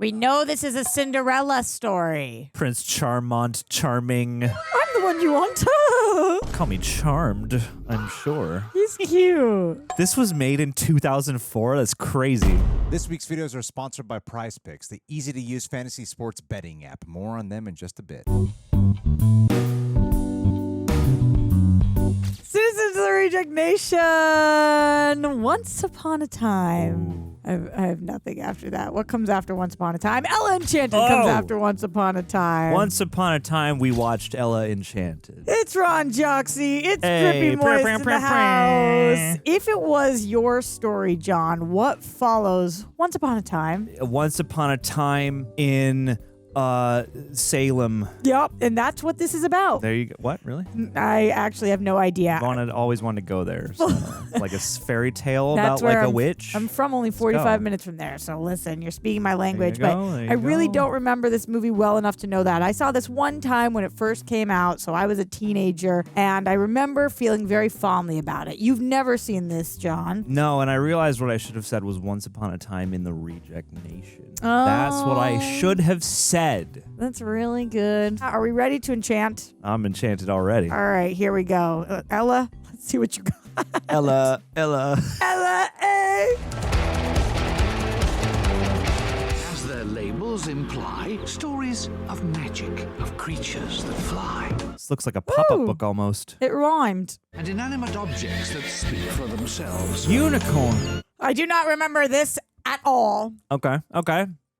We know this is a Cinderella story. Prince Charmont, charming. I'm the one you want. Call me charmed, I'm sure. He's cute. This was made in 2004. That's crazy. This week's videos are sponsored by Prize Picks, the easy-to-use fantasy sports betting app. More on them in just a bit. Citizens of the Reject Nation. Once Upon a Time. I have nothing after that. What comes after Once Upon a Time? Ella Enchanted comes after Once Upon a Time. Once upon a time, we watched Ella Enchanted. It's Ron Joxy. It's Drippy Moist in the house. If it was your story, John, what follows Once Upon a Time? Once upon a time in Salem. Yep, and that's what this is about. There you go. What? Really? I actually have no idea. Always wanted to go there. So, like a fairy tale That's about like where a witch. I'm from only 45 minutes from there. So listen, you're speaking my language, but I really don't remember this movie well enough to know that. I saw this one time when it first came out, so I was a teenager, and I remember feeling very fondly about it. You've never seen this, John. No, and I realized what I should have said was Once Upon a Time in the Reject Nation. That's what I should have said. That's really good. Are we ready to enchant? I'm enchanted already. All right, here we go. Ella, let's see what you got. Ella. Ella, A. As their labels imply, stories of magic, of creatures that fly, This looks like a pop-up book almost. It rhymed. and inanimate objects that speak for themselves. Unicorn. I do not remember this at all. Okay.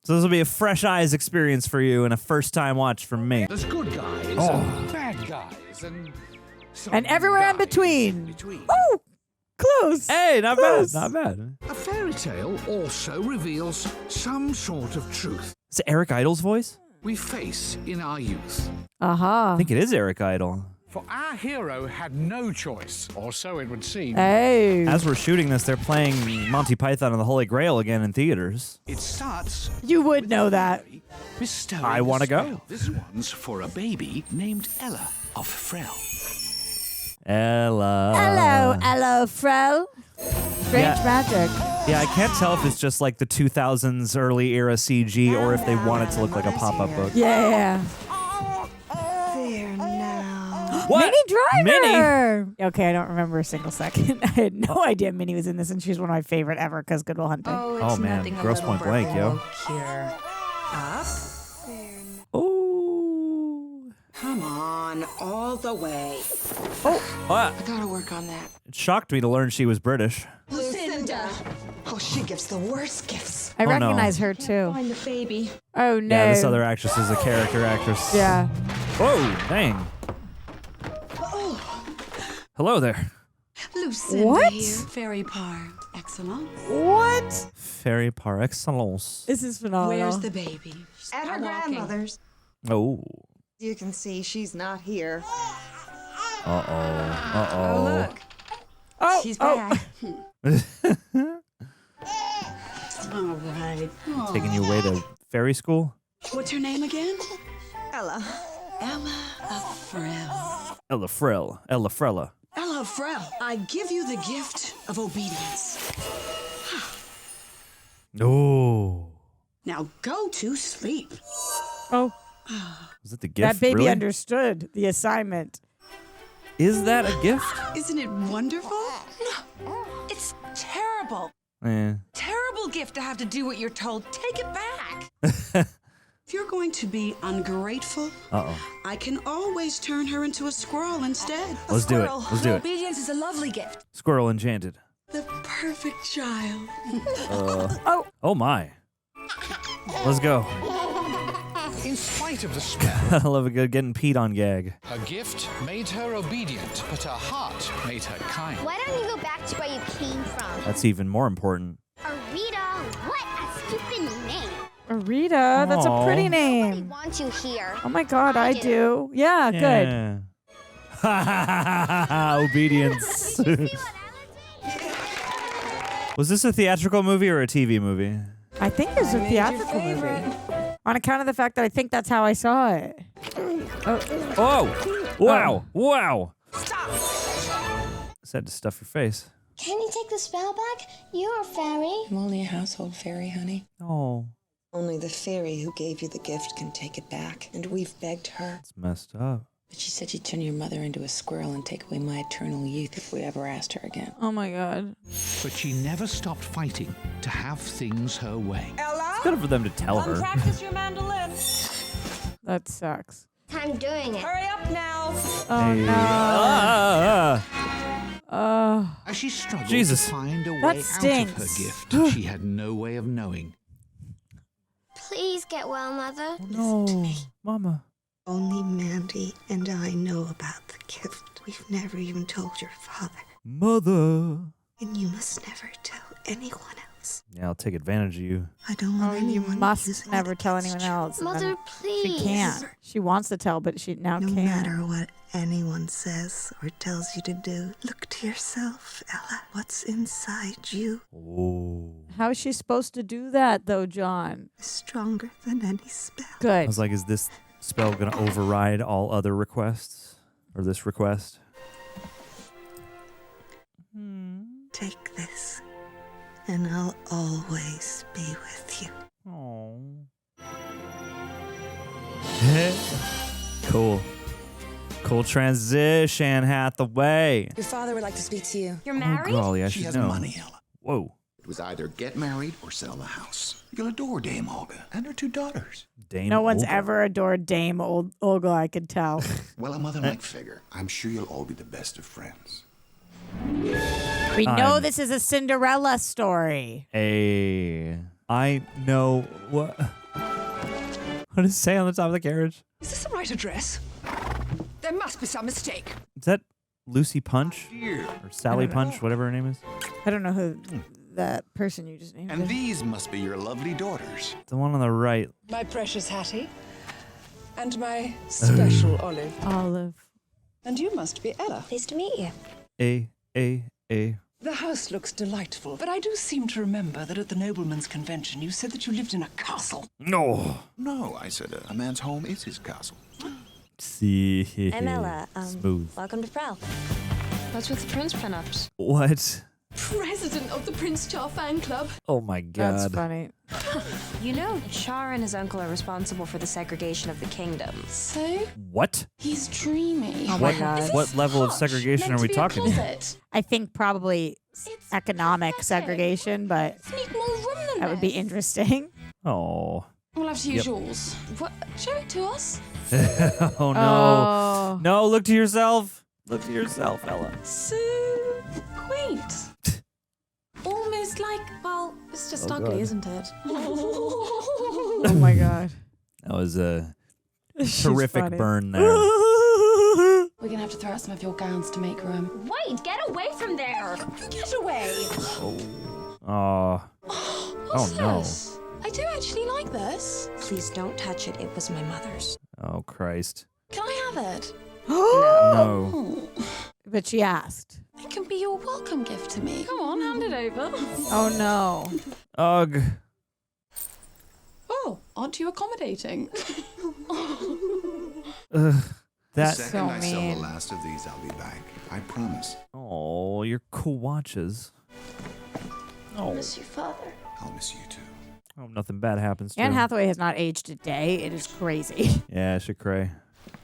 So this will be a fresh eyes experience for you and a first time watch from me. There's good guys and bad guys and Everywhere in between. Oh, close. Hey, not Close. bad. Not bad. A fairy tale also reveals some sort of truth Is it Eric Idle's voice? we face in our youth. Aha. I think it is Eric Idle. For our hero had no choice, or so it would seem. Hey. As we're shooting this, they're playing Monty Python and the Holy Grail again in theaters. It starts. You would know that. Bestowing I a wanna go. spell. This one's for a baby named Ella of Frell. Ella. Hello, Frell. Strange magic. Yeah, I can't tell if it's just like the 2000s early era CG or if they want it to look like a pop-up book. Yeah. There now. What? Minnie Driver. Minnie? Okay, I don't remember a single second. I had no idea Minnie was in this, and she's one of my favorite ever because Good Will Hunting. Oh, man. Gross Point Blank, yo. Here. Up. Oh. Come on, all the way. What? I gotta work on that. It shocked me to learn she was British. Lucinda. Oh, she gives the worst gifts. I no. recognize her too. Find the baby. Oh no. Yeah, this other actress is a character actress. Yeah. Whoa, dang. Hello there. Lucinda What? here. Fairy par excellence. What? Fairy par excellence. This is phenomenal. Where's the baby? At her grandmother's. Oh. You can see she's not here. Uh-oh. Look. Oh, She's oh. back. All right. Taking you away to fairy school? What's her name again? Ella. Ella of Frell. Ella Frell. Ella Frella. Ella of Frell, I give you the gift of obedience. Oh. Now go to sleep. Oh, Was it the gift? that baby really? understood the assignment. Is that a gift? Isn't it wonderful? No, it's terrible. Eh. Terrible gift to have to do what you're told. Take it back. If you're going to be ungrateful, Uh-oh. I can always turn her into a squirrel instead. Let's do it. Squirrel. Let's do it. Obedience is a lovely gift. Squirrel Enchanted. The perfect child. Oh my. Let's go. In spite of the spell, I love a good getting peed on gag. her gift made her obedient, but her heart made her kind. Why don't you go back to where you came from? That's even more important. Arita, what a stupid name. Arita, that's a pretty Nobody name. wants you here. Oh my God, I do. Yeah, good. Yeah. Obedience. See what Ella did? Was this a theatrical movie or a TV movie? I think it's a theatrical movie. On account of the fact that I think that's how I saw it. Oh! Wow! Wow! Stop! Said to stuff your face. Can you take the spell back? You're a fairy. I'm only a household fairy, honey. Oh. Only the fairy who gave you the gift can take it back, and we've begged her. It's messed up. But she said she'd turn your mother into a squirrel and take away my eternal youth if we ever asked her again. Oh my god. But she never stopped fighting to have things her way. Ella? It's good for them to tell her. Practice your mandolin. That sucks. I'm doing it. Hurry up now. Oh no. As she struggled Jesus. to find a That way out of stinks. her gift, she had no way of knowing. Please get well, Mother. No, Mama. Only Mandy and I know about the gift. We've never even told your father. Mother. And you must never tell anyone else. Yeah, I'll take advantage of you. I don't want You anyone must using never it tell against anyone you. else. and Mother, then please. She can't. She wants to tell, but she now No can't. matter what anyone says or tells you to do, look to yourself, Ella. What's inside you Oh. How is she supposed to do that, though, John? is stronger than any spell. I Good. was like, is this spell going to override all other requests? Or this request? Take this, and I'll always be with you. Oh. Cool. Cool transition, Hathaway. Your father would like to speak to you. You're Oh, married? golly, I She should has know. money, Ella. Whoa. It was either get married or sell the house. You'll adore Dame Olga and her 2 daughters. Dame No one's Olga. ever adored Dame Olga, I could tell. Well, a mother might figure. I'm sure you'll all be the best of friends. We know I'm- this is a Cinderella story. I know what. What does it say on the top of the carriage? Is this the right address? There must be some mistake. Is that Lucy Punch? Or Sally Punch, whatever her name is? I don't know who that person you just named And is. these must be your lovely daughters. The one on the right. My precious Hattie. And my special Olive. Olive. And you must be Ella. Pleased to meet you. A. The house looks delightful, but I do seem to remember that at the noblemen's convention you said that you lived in a castle. No. No, I said a man's home is his castle. See. I'm Ella. Smooth. Welcome to Frell. What's with the prince pin-ups? What? President of the Prince Char fan club. Oh my god. That's funny. You know, Char and his uncle are responsible for the segregation of the kingdoms. So, What? he's dreamy. Oh my god. What level of segregation are we talking about? Closet. I think probably economic segregation, but Need more room than that would be this. interesting. Oh. We'll have to use Yep. yours. What? Show it to us. Oh no. Oh. No, look to yourself. Look to yourself, Ella. So quaint. Almost like, well, it's just Oh, ugly, God. isn't it? Oh my god. That was a She's terrific funny. burn there. We're gonna have to throw out some of your gowns to make room. Wait, get away from there! Get away! Oh. What's no. this? I do actually like this. Please don't touch it. It was my mother's. Oh Christ. Can I have it? No. Oh, But she asked. it can be your welcome gift to me. Come on, hand it over. Oh no. Ugh. Oh, aren't you accommodating? Ugh. The That. second so I sell mean. the last of these, I'll be back. I promise. Oh, your Kawachas. Oh. Miss you, father. I'll miss you too. Oh, nothing bad happens to Anne him. Hathaway has not aged a day. It is crazy. Yeah, she cray.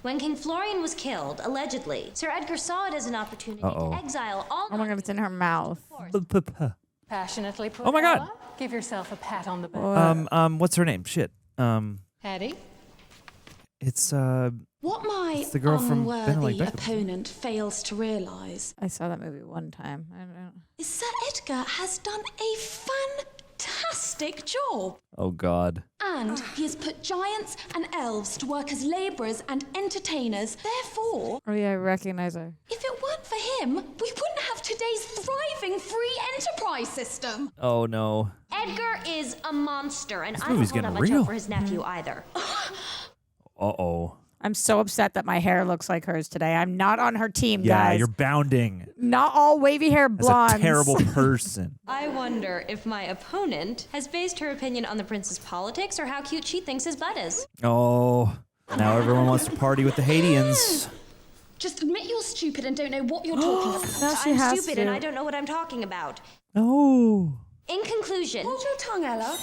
When King Florian was killed, allegedly, Sir Edgar saw it as an opportunity Uh-oh. to exile all Oh my god, it's in her mouth. Passionately put Oh my God. Ella. Give yourself a pat on the back. What's her name? Shit. Hattie? It's What my It's the girl from Ben unworthy Like Beckham. opponent fails to realise I saw that movie one time. I don't know. is Sir Edgar has done a fantastic job. oh god. And he has put giants and elves to work as labourers and entertainers. Therefore, Oh yeah, I recognize her. if it weren't for him, we wouldn't have today's thriving free enterprise system. Oh no. Edgar is a monster, and I movie's don't hold getting out much real. hope for his nephew either. Uh-oh. I'm so upset that my hair looks like hers today. I'm not on her team, Yeah, guys. you're bounding. Not all wavy hair As blondes. a terrible person. I wonder if my opponent has based her opinion on the prince's politics or how cute she thinks his butt is. Oh. Now everyone wants to party with the Haitians. Just admit you're stupid and don't know what you're talking about. Now she I'm has stupid to. and I don't know what I'm talking about. No. In conclusion, Hold your tongue, Ella.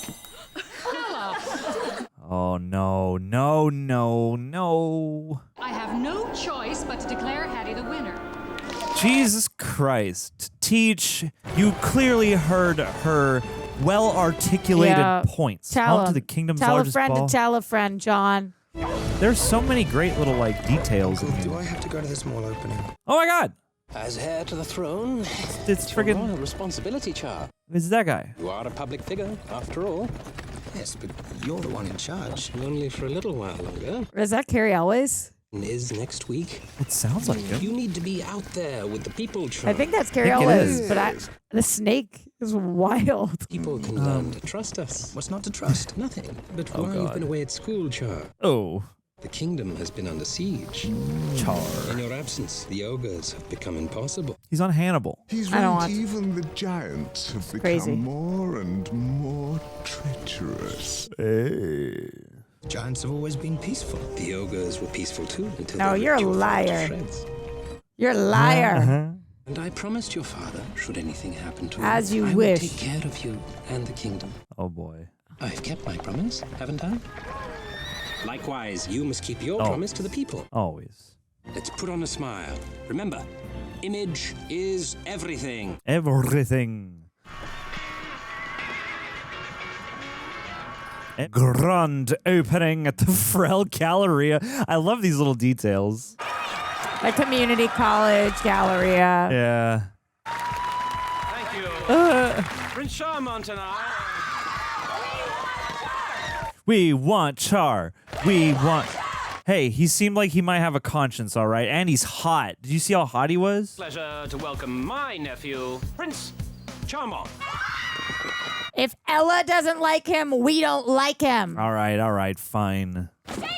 Oh, no, no, no, no. I have no choice but to declare Hattie the winner. Jesus Christ. Teach, you clearly heard her well-articulated points. Home to the kingdom's largest ball. Tell a friend to tell a friend, John. There's so many great little, like, details in here. Do I have to go to the small opening? Oh, my God. As heir to the throne, it's friggin' royal responsibility, Char. It's that guy. You are a public figure, after all. Yes, but you're the one in charge. Only for a little while longer. Is that Cary Elwes? Is next week. It sounds like him. You need to be out there with the people, Char. I think that's Cary Elwes, but the snake is wild. People can learn to trust us. What's not to trust? Nothing. But while you've been away at school, Char. Oh. The kingdom has been under siege. Char. In your absence, the ogres have become impossible. He's on Hannibal. He's right, even the giants have become more and more treacherous. Hey. Giants have always been peaceful. The ogres were peaceful too until No, they you're a ripped your father to liar. shreds. You're a liar. And I promised your father, should anything happen to him, As you I wish. would take care of you and the kingdom. Oh, boy. I've kept my promise, haven't I? Likewise, you must keep your promise to the people. Always. Let's put on a smile. Remember, image is everything. Everything. Grand opening at the Frell Galleria. I love these little details. A community college Galleria. Yeah. Thank you. Prince Charmont and I. We want Char. We want... Hey, he seemed like he might have a conscience, all right? And he's hot. Did you see how hot he was? Pleasure to welcome my nephew, Prince Charmont. If Ella doesn't like him, we don't like him. All right, fine. Say no to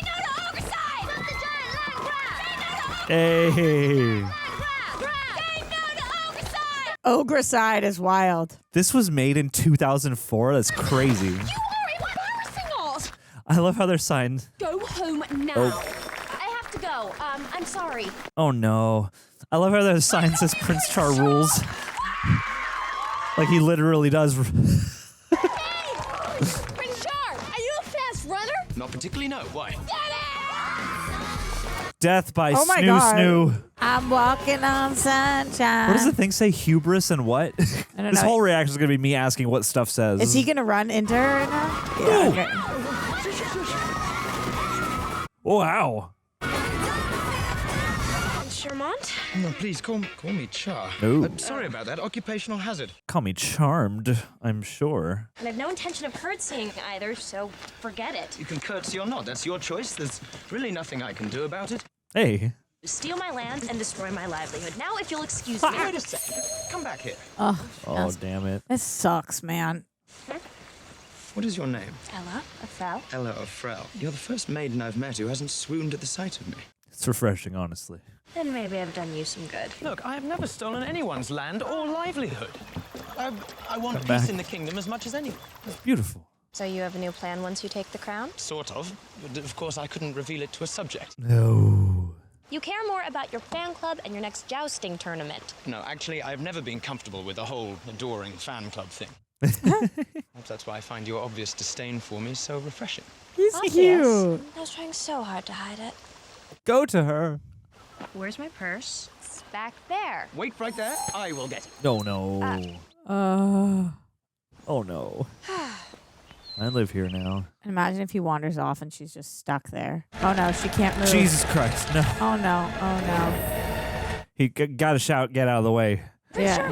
Ogreside! Stop the giant land grab! Hey. Say no to Ogreside! Ogreside is wild. This was made in 2004. That's crazy. You are embarrassing us! I love how they're signed. Go home now. Oh. I have to go. I'm sorry. Oh, no. I love how their sign says Prince Char rules. Like he literally does. Prince Char, are you a fast runner? Not particularly, no. Why? Death by Oh my Snoo God. Snoo. I'm walking on sunshine. What does the thing say? Hubris and what? I don't This know. whole reaction is going to be me asking what stuff says. Is he going to run into her right now? Yeah, okay. Oh, wow. Charmont? No, please, call me Char. No. Sorry about that. Occupational hazard. Call me charmed, I'm sure. And I've no intention of curtsying either, so forget it. You can curtsy or not. That's your choice. There's really nothing I can do about it. Hey. Steal my land and destroy my livelihood. Now, if you'll excuse me. Wait a second. Come back here. Oh, Damn it. this sucks, man. What is your name? Ella, a Frell. Ella of Frell. You're the first maiden I've met who hasn't swooned at the sight of me. It's refreshing, honestly. Then maybe I've done you some good. Look, I have never stolen anyone's land or livelihood. I want Come peace back. in the kingdom as much as anyone. It's beautiful. So you have a new plan once you take the crown? Sort of. But of course, I couldn't reveal it to a subject. No. You care more about your fan club and your next jousting tournament. No, actually, I've never been comfortable with the whole adoring fan club thing. Perhaps that's why I find your obvious disdain for me so refreshing. He's Obvious. cute. I was trying so hard to hide it. Go to her. Where's my purse? It's back there. Wait right there. I will get it. Oh, no. Oh, no. I live here now. And imagine if he wanders off and she's just stuck there. Oh no, she can't move. Jesus Christ, no. Oh no, oh no. He gotta shout, get out of the way. Yeah.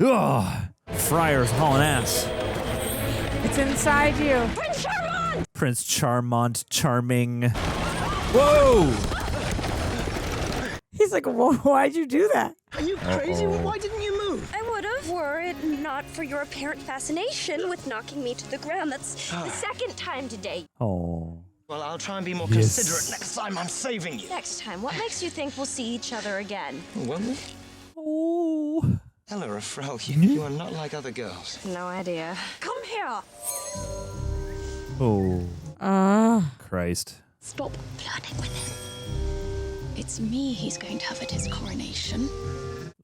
Ugh. Friar's hauling ass. It's inside you. Prince Charmont, charming. Whoa! He's like, whoa, why'd you do that? Are you crazy? Uh-oh. Why didn't you move? I would have, were it not for your apparent fascination with knocking me to the ground. That's the second time today. Oh. Well, I'll try and be more Yes. considerate next time. I'm saving you. Next time, what makes you think we'll see each other again? Won't we? Oh. Ella of Frell, you are not like other girls. No idea. Come here. Oh. Christ. Stop flirting with him. It's me he's going to have at his coronation.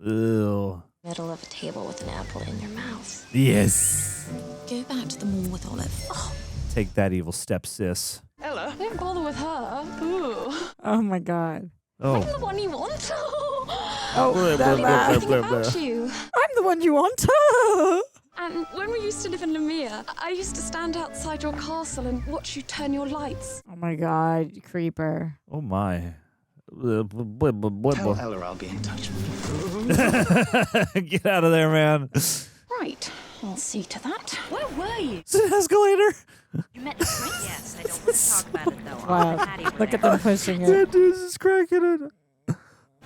Ew. Middle of a table with an apple in your mouth. Yes. Go back to the mall with Olive. Oh. Take that, evil step sis. Ella, don't bother with her. Ooh. Oh my God. Oh. I'm the one you want. Oh, that laugh. About you. I'm the one you want. And when we used to live in Lemire, I used to stand outside your castle and watch you turn your lights. Oh my God, you creeper. Oh my. Tell Ella I'll be in touch. Get out of there, man. Right, I'll see to that. Where were you? It's an escalator. You met the prince? Yes, I don't want to talk about it though. Wow. Look at them pushing it. That dude's just cracking it.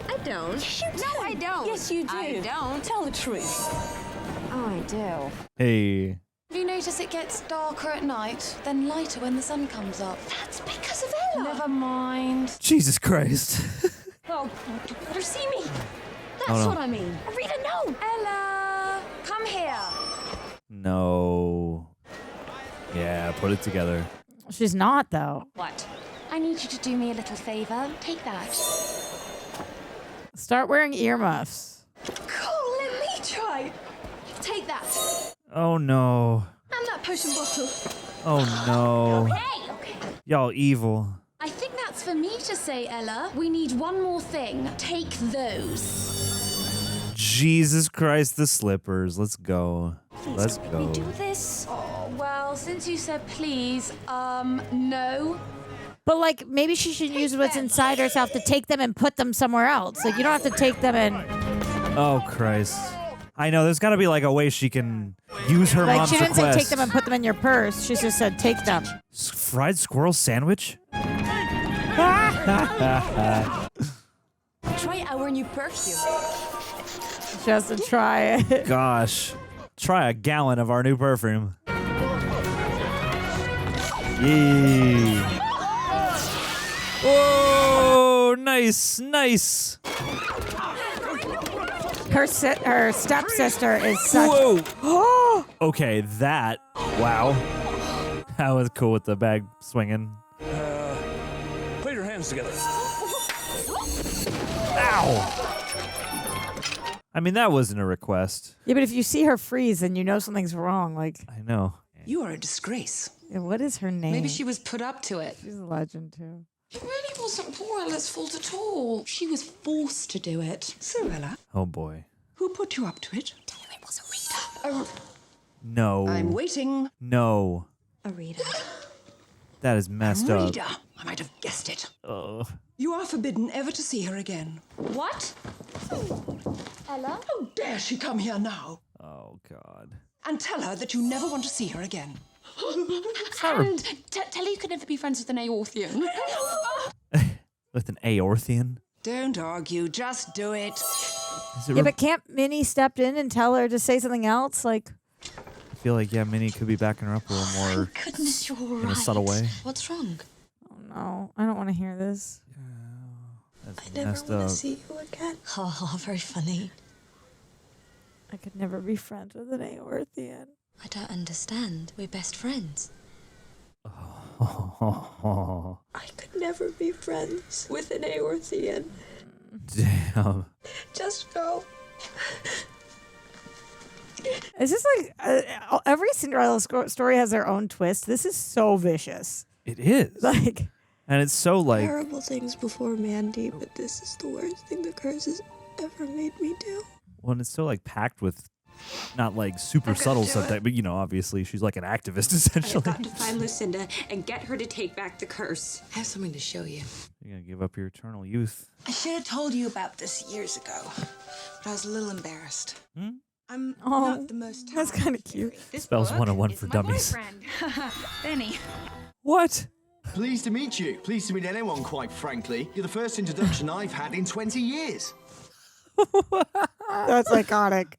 I don't. No, I don't. Yes, you do. I don't. Tell the truth. Oh, I do. Hey. Have you noticed it gets darker at night, then lighter when the sun comes up? That's because of Ella. Never mind. Jesus Christ. Oh, you better see me. That's no. what I mean. Rita, no. Ella, come here. No. Yeah, put it together. She's not, though. What? I need you to do me a little favor. Take that. Start wearing earmuffs. Cool, let me try. Take that. Oh no. And that potion bottle. Oh no. Okay. Y'all evil. I think that's for me to say, Ella. We need one more thing. Take those. Jesus Christ, the slippers. Let's go. Please, Let's don't go. Let me do this. Oh, well, since you said please, no. But like, maybe she should use what's inside herself to take them and put them somewhere else. Like, you don't have to take them and... Oh, Christ. I know, there's got to be like a way she can use her like, mom's she didn't request. say take them and put them in your purse. She just said take them. Fried squirrel sandwich? Try our new perfume. Just to try it. Gosh. Try a gallon of our new perfume. Yee. Whoa, nice, nice. Her stepsister is such... Whoa. Okay, that. Wow. That was cool with the bag swinging. Put your hands together. Ow. I mean, that wasn't a request. Yeah, but if you see her freeze, then you know something's wrong. Like, I know. You are a disgrace. Yeah, what is her name? Maybe she was put up to it. She's a legend, too. It really wasn't poor Ella's fault at all. She was forced to do it. So, Ella, Oh, boy. who put you up to it? Tell her it was a Rita. No. I'm waiting. No. A Rita. That is messed up. Rita. I might have guessed it. Oh. You are forbidden ever to see her again. What? Ella? How dare she come here now? Oh, God. And tell her that you never want to see her again. And tell her you could never be friends with an Aorthian. With an Aorthian? Don't argue, just do it. Yeah, but can't Minnie step in and tell her to say something else? Like, I feel like, yeah, Minnie could be backing her up a little more Goodness, you're right. in a subtle way. What's wrong? oh no, I don't want to hear this. That's I never messed want up. to see you again. Oh, very funny. I could never be friends with an Aorthian. I don't understand. We're best friends. I could never be friends with an Aorthian. Damn. Just go. It's just like every Cinderella story has their own twist. This is so vicious. It is. Like, and it's so like. Terrible things before Mandy, but this is the worst thing the curse has ever made me do. Well, and it's so like packed with not like super subtle stuff, but you know, obviously she's like an activist essentially. I've got to find Lucinda and get her to take back the curse. I have something to show you. You're gonna give up your eternal youth. I should have told you about this years ago, but I was a little embarrassed. I'm Oh, not the most that's kind of cute. Spells 101 for dummies. Benny. What? Pleased to meet you. Pleased to meet anyone, quite frankly. You're the first introduction I've had in 20 years. That's iconic.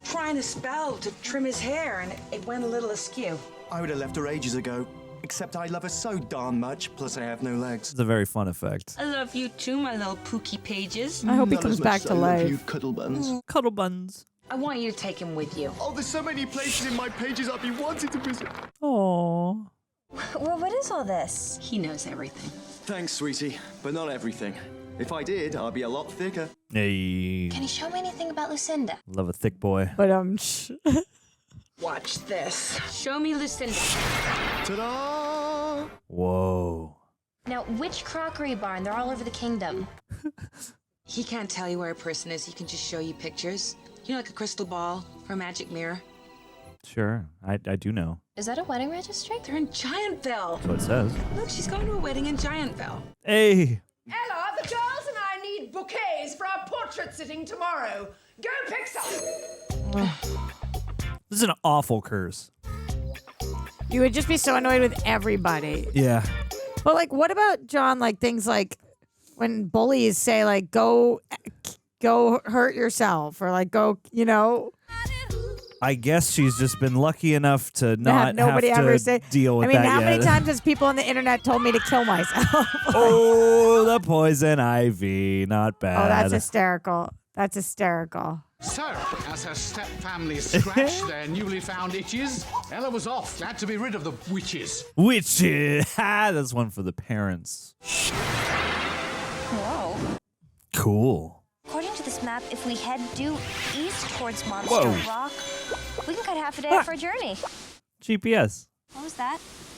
Trying a spell to trim his hair, and it went a little askew. I would have left her ages ago. Except I love her so darn much, plus I have no legs. It's a very fun effect. I love you too, my little pookie pages. I hope he Not comes as much back as to I love life. you, cuddle buns. Cuddle buns. I want you to take him with you. Oh, there's so many places in my pages I've been wanting to visit. Oh. Well, what is all this? He knows everything. Thanks, sweetie, but not everything. If I did, I'd be a lot thicker. Hey. Can you show me anything about Lucinda? Love a thick boy. But Watch this. Show me Lucinda. Ta-da! Whoa. Now, which crockery barn? They're all over the kingdom. He can't tell you where a person is. He can just show you pictures. You know, like a crystal ball or a magic mirror. Sure, I do know. Is that a wedding registry? They're in Giantville. That's what it says. Look, she's going to a wedding in Giantville. Hey. Ella, the girls and I need bouquets for our portrait sitting tomorrow. Go pick some. This is an awful curse. You would just be so annoyed with everybody. Yeah. But like, what about John? Like things like when bullies say like, go hurt yourself, or like go, you know. I guess she's just been lucky enough to not nobody have ever to say, deal with I mean, that how yet. many times has people on the internet told me to kill myself? Oh, the poison ivy, not bad. Oh, that's hysterical. That's hysterical. So, as her step-family scratched their newly found itches, Ella was off, glad to be rid of the witches. Witches. Ha, that's one for the parents. Whoa. Cool. According to this map, if we head due east towards Monster Whoa. Rock, we can cut half a day off our journey. GPS. What was that?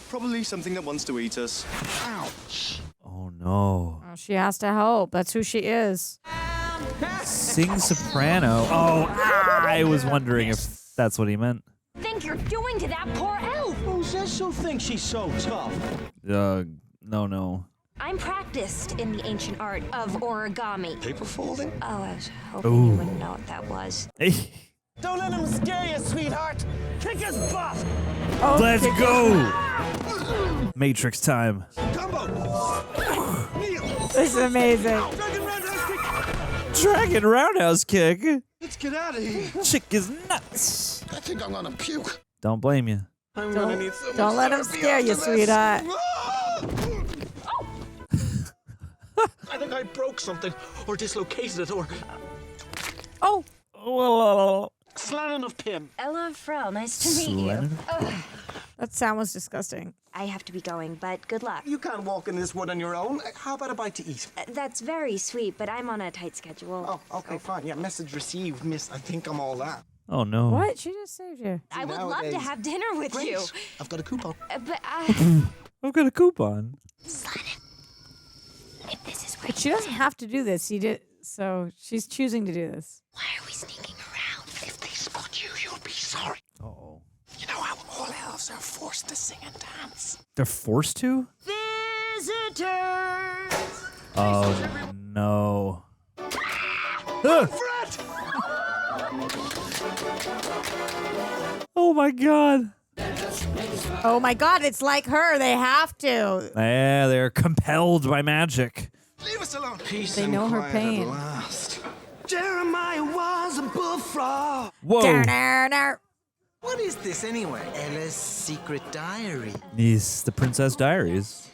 Probably something that wants to eat us. Ouch. Oh, no. Oh, she has to help. That's who she is. Sing soprano. Oh, I was wondering if that's what he meant. Think you're doing to that poor elf? Who says she'll think she's so tough? No. I'm practiced in the ancient art of origami. Paper folding? Oh, I was hoping you wouldn't know what that was. Don't let him scare you, sweetheart. Kick his butt. Oh, let's go. Matrix time. This is amazing. Dragon roundhouse kick. Let's get out of here. Chick is nuts. I think I'm gonna puke. Don't blame you. Don't let him scare you, sweetheart. I think I broke something, or dislocated it, or... Oh! Slannon of Pym. Ella and Frell, nice to meet you. That sound was disgusting. I have to be going, but good luck. You can't walk in this wood on your own. How about a bite to eat? That's very sweet, but I'm on a tight schedule. Oh, okay, fine. Yeah, message received, miss. I think I'm all that. Oh, no. What? She just saved you. I would love to have dinner with Great. you. I've got a coupon. But I've got a coupon. if this is But she doesn't have to do this. So she's choosing to do this. why are we sneaking around? If they spot you, you'll be sorry. Uh-oh. You know how all elves are forced to sing and dance? They're forced to? Visitors! Oh, no. Oh, my God. Oh my God, it's like her. They have to. Yeah, they're compelled by magic. Leave us alone. Peace They and know her quiet pain. At last. Jeremiah was a bullfrog. Whoa. What is this anyway? Ella's secret diary. Yes, the Princess Diaries.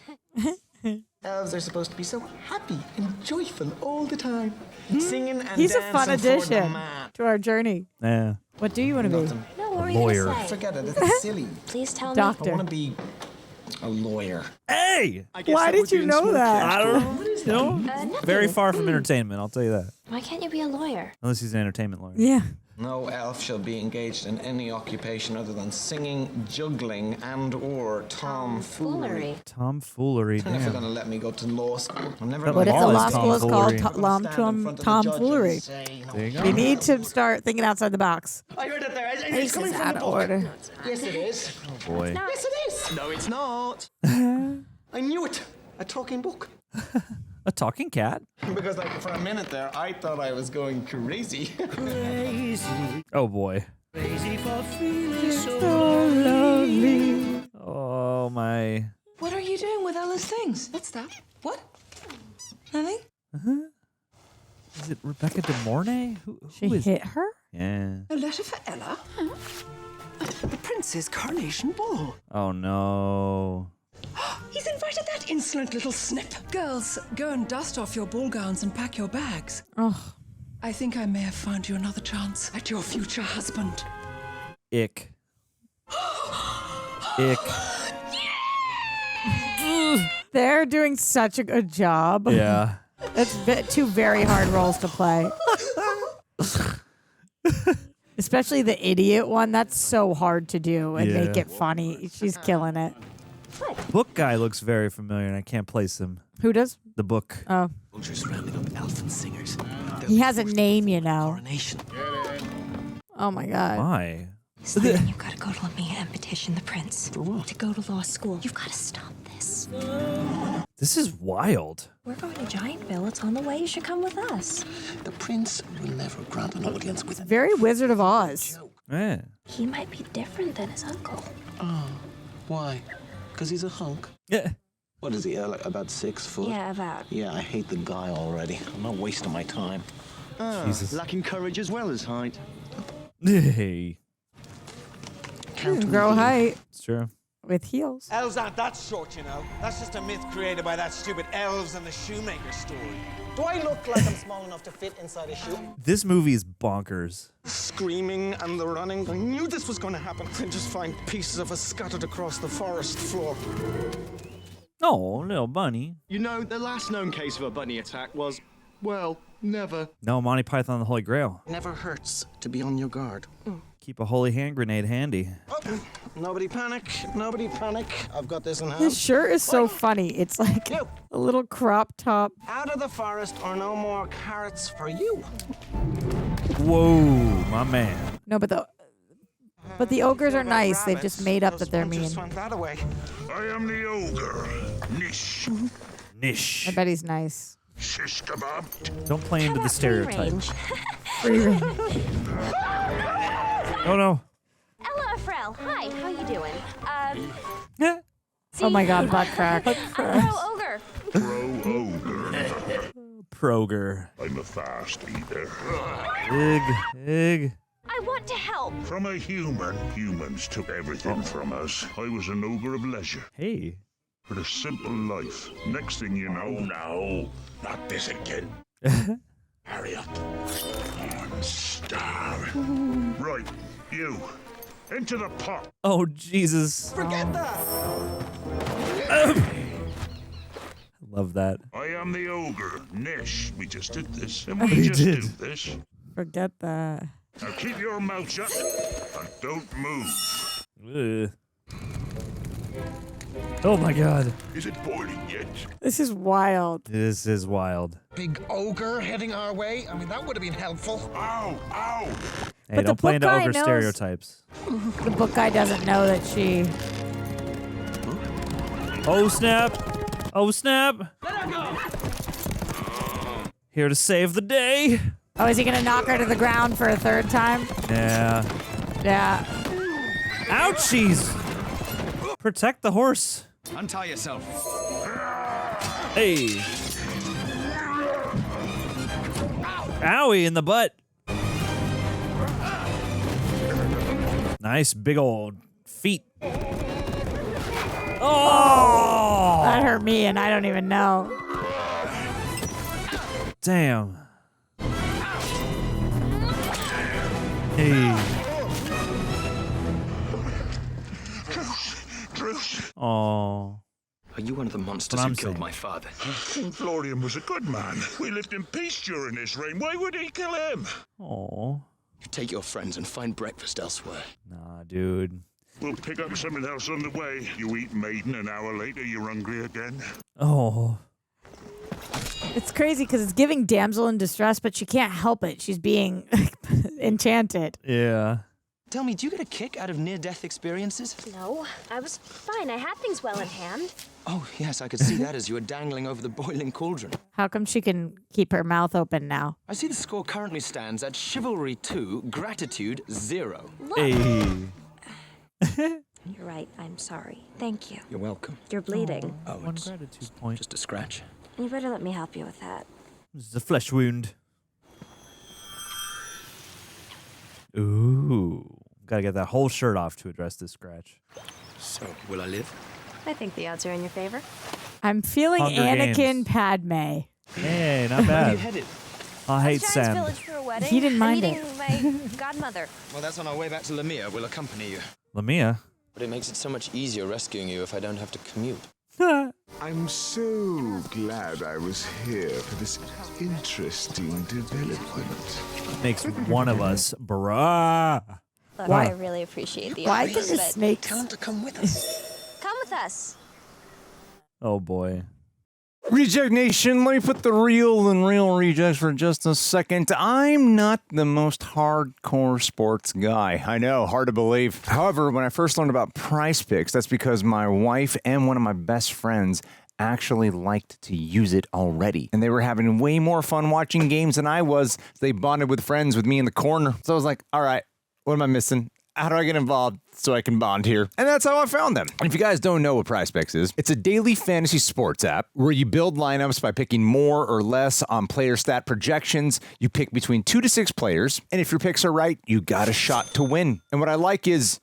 Elves are supposed to be so happy and joyful all the time. Singing and He's a dancing fun for the addition map. to our journey. Yeah. What do you want to be? No, what were lawyer. you gonna say? Forget it. It's silly. Please tell Doctor. I want to be a lawyer. Hey! Why did you know that? I don't know. Nothing. Very far from entertainment, I'll tell you that. Why can't you be a lawyer? Unless he's an entertainment lawyer. Yeah. No elf shall be engaged in any occupation other than singing, juggling, and/or tomfoolery. Tomfoolery, And if you're damn. gonna let me go to law school, I'm never But What gonna if the Law law is school is called tomfoolery. tomfoolery? There you go. You need to start thinking outside the box. I heard it there. It's This coming is from out the of book. order. Yes, it is. Oh, boy. Yes, it is. No, it's not. I knew it. A talking book. A talking cat? Because, like, for a minute there, I thought I was going crazy. Crazy. Oh, boy. Crazy for feeling So lonely. Oh, my. What are you doing with Ella's things? What's that? What? Nothing? Is it Rebecca De Mornay? Who She is hit her? Yeah. A letter for Ella? The Prince's coronation ball. Oh, no. He's invited that insolent little snip. Girls, go and dust off your ball gowns and pack your bags. Oh. I think I may have found you another chance at your future husband. Ick. Ick. They're doing such a good job. Yeah. That's two very hard roles to play. Especially the idiot one. That's so hard to do and make it funny. She's killing it. Book guy looks very familiar, and I can't place him. Who does? The book. Oh. Soldiers rounding up elves and singers. He has a name, you know. Oh my God. Why? So then you've got to go to Lamia and petition the prince. For what? To go to law school. You've got to stop this. This is wild. We're going to Giantville. It's on the way. You should come with us. The prince will never grant an audience with him. Very Wizard of Oz. Yeah. He might be different than his uncle. Oh, why? Because he's a hunk? Yeah. What is he, like about 6 foot? Yeah, about. Yeah, I hate the guy already. I'm not wasting my time. Jesus. Lacking courage as well as height. Hey. Grow height. It's true. With heels. Elves aren't that short, you know. That's just a myth created by that stupid elves and the shoemaker story. Do I look like I'm small enough to fit inside a shoe? This movie is bonkers. Screaming and the running. I knew this was going to happen. I just find pieces of us scattered across the forest floor. Oh, little bunny. You know, the last known case of a bunny attack was, well, never. No, Monty Python and the Holy Grail. Never hurts to be on your guard. Keep a holy hand grenade handy. Oh, nobody panic. Nobody panic. I've got this in hand. His shirt is so funny. It's like a little crop top. Out of the forest or no more carrots for you. Whoa, my man. No, but the ogres are nice. They've just made up that they're mean. That away. I am the ogre, Nish. Nish. I bet he's nice. Shish kebab. Don't play into the stereotype. Free range. Oh no. Ella, Frell, hi, how you doing? Oh my God, butt crack. Ogre. Proger. I'm a fast eater. Ig. I want to help. From a human. Humans took everything from us. I was an ogre of leisure. Hey. With a simple life. Next thing you know, no, not this again. Hurry up. I'm starving. Right, you. Into the pot. Oh, Jesus. Forget that. I love that. I am the ogre, Nish. We just did this, and we just do this. Forget that. Now keep your mouth shut and don't move. Ugh. Oh my God. Is it boiling yet? This is wild. This is wild. Big ogre heading our way? I mean, that would have been helpful. Ow! Ow! Hey, But don't the play book into guy ogre knows- stereotypes. The book guy doesn't know that she. Oh snap! Oh snap! Here to save the day. Oh, is he gonna knock her to the ground for a third time? Yeah. Yeah. Ouchies! Protect the horse. Untie yourself. Hey. Owie in the butt. Nice big old feet. Oh! That hurt me, and I don't even know. Damn. Hey. Oh. Are you one of the monsters who killed my father? Florian was a good man. We lived in peace during this reign. Why would he kill him? Oh. You take your friends and find breakfast elsewhere. Nah, dude. We'll pick up something else on the way. You eat maiden, an hour later you're hungry again. Oh. It's crazy because it's giving damsel in distress, but she can't help it. She's being enchanted. Yeah. Tell me, do you get a kick out of near-death experiences? No, I was fine. I had things well in hand. Oh, yes, I could see that as you were dangling over the boiling cauldron. How come she can keep her mouth open now? I see the score currently stands at chivalry 2, gratitude 0. Hey. You're right. I'm sorry. Thank you. You're welcome. You're bleeding. Oh, One it's gratitude point. just a scratch. You better let me help you with that. This is a flesh wound. Ooh. Gotta get that whole shirt off to address this scratch. So, will I live? I think the odds are in your favor. I'm feeling Hunger Anakin Games. Padme. Hey, not Where are you bad. headed? I hate Giant's sand. Village for a wedding. He didn't mind I'm it. meeting my godmother. Well, that's on our way back to Lamia. We'll accompany you. Lamia. But it makes it so much easier rescuing you if I don't have to commute. I'm so glad I was here for this interesting development. Makes one of us, bruh. Look, I really appreciate the Why effort, can the but snakes... Tell him to come with us. come with us. Oh boy. Reject Nation, let me put the real and real rejects for just a second. I'm not the most hardcore sports guy. I know, hard to believe. However, when I first learned about Prize Picks, that's because my wife and one of my best friends actually liked to use it already. And they were having way more fun watching games than I was. They bonded with friends with me in the corner. So I was like, all right, what am I missing? How do I get involved so I can bond here? And that's how I found them. And if you guys don't know what Prize Picks is, it's a daily fantasy sports app where you build lineups by picking more or less on player stat projections. You pick between 2 to 6 players, and if your picks are right, you got a shot to win. And what I like is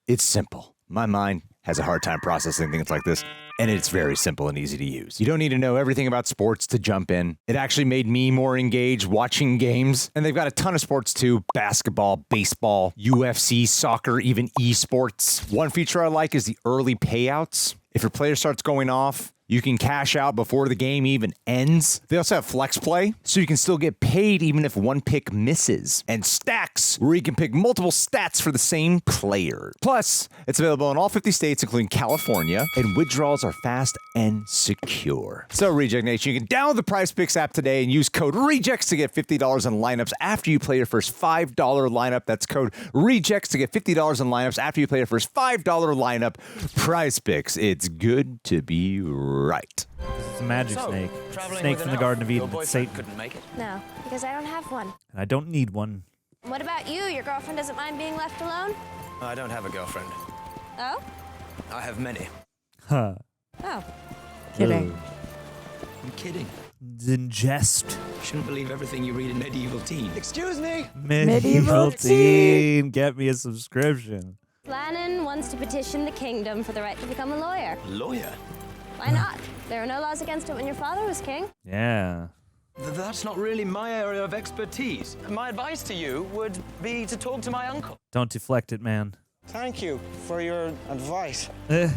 it's simple. My mind has a hard time processing things like this, and it's very simple and easy to use. You don't need to know everything about sports to jump in. It actually made me more engaged watching games, and they've got a ton of sports too: basketball, baseball, UFC, soccer, even esports. One feature I like is the early payouts. If your player starts going off, you can cash out before the game even ends. They also have flex play, so you can still get paid even if one pick misses. And stacks, where you can pick multiple stats for the same player. Plus, it's available in all 50 states, including California, and withdrawals are fast and secure. So, Reject Nation, you can download the Prize Picks app today and use code REJECTS to get $50 in lineups after you play your first $5 lineup. That's code REJECTS to get $50 in lineups after you play your first $5 lineup. Prize Picks, it's good to be right. It's a magic snake. Snake from the Garden of Eden. Satan. Couldn't make it. No, because I don't have one. And I don't need one. What about you? Your girlfriend doesn't mind being left alone? I don't have a girlfriend. Oh? I have many. Huh. Oh. Kidding. I'm kidding. In jest. Shouldn't believe everything you read in Medieval Teen. Excuse me? Medieval Teen. Get me a subscription. Flannan wants to petition the kingdom for the right to become a lawyer. Lawyer? Why not? There were no laws against it when your father was king. Yeah. That's not really my area of expertise. My advice to you would be to talk to my uncle. Don't deflect it, man. Thank you for your advice. I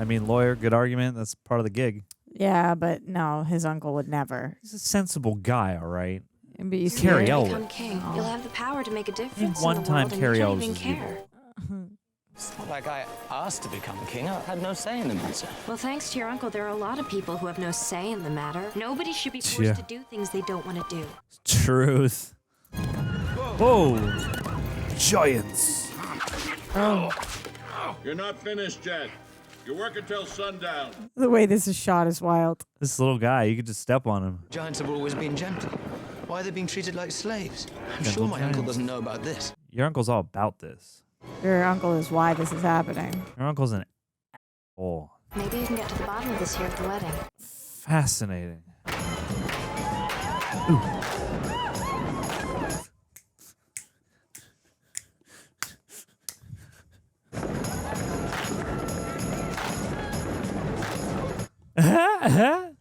mean, lawyer, good argument. That's part of the gig. Yeah, but no, his uncle would never. He's a sensible guy, all right. But you Cary Elwes. Become king. You'll have the power to make a difference One in the time world, and Cary you don't Elwes even is care. It's not like I asked to become king. I had no say in the matter. Well, thanks to your uncle, there are a lot of people who have no say in the matter. Nobody should be forced Yeah. to do things they don't want to do. Truth. Whoa. Giants. Oh. You're not finished yet. You work until sundown. The way this is shot is wild. This little guy, you could just step on him. Giants have always been gentle. Why are they being treated like slaves? I'm Gentle sure my uncle giants. doesn't know about this. Your uncle's all about this. Your uncle is why this is happening. Your uncle's an asshole. Maybe you can get to the bottom of this here at the wedding. Fascinating. They're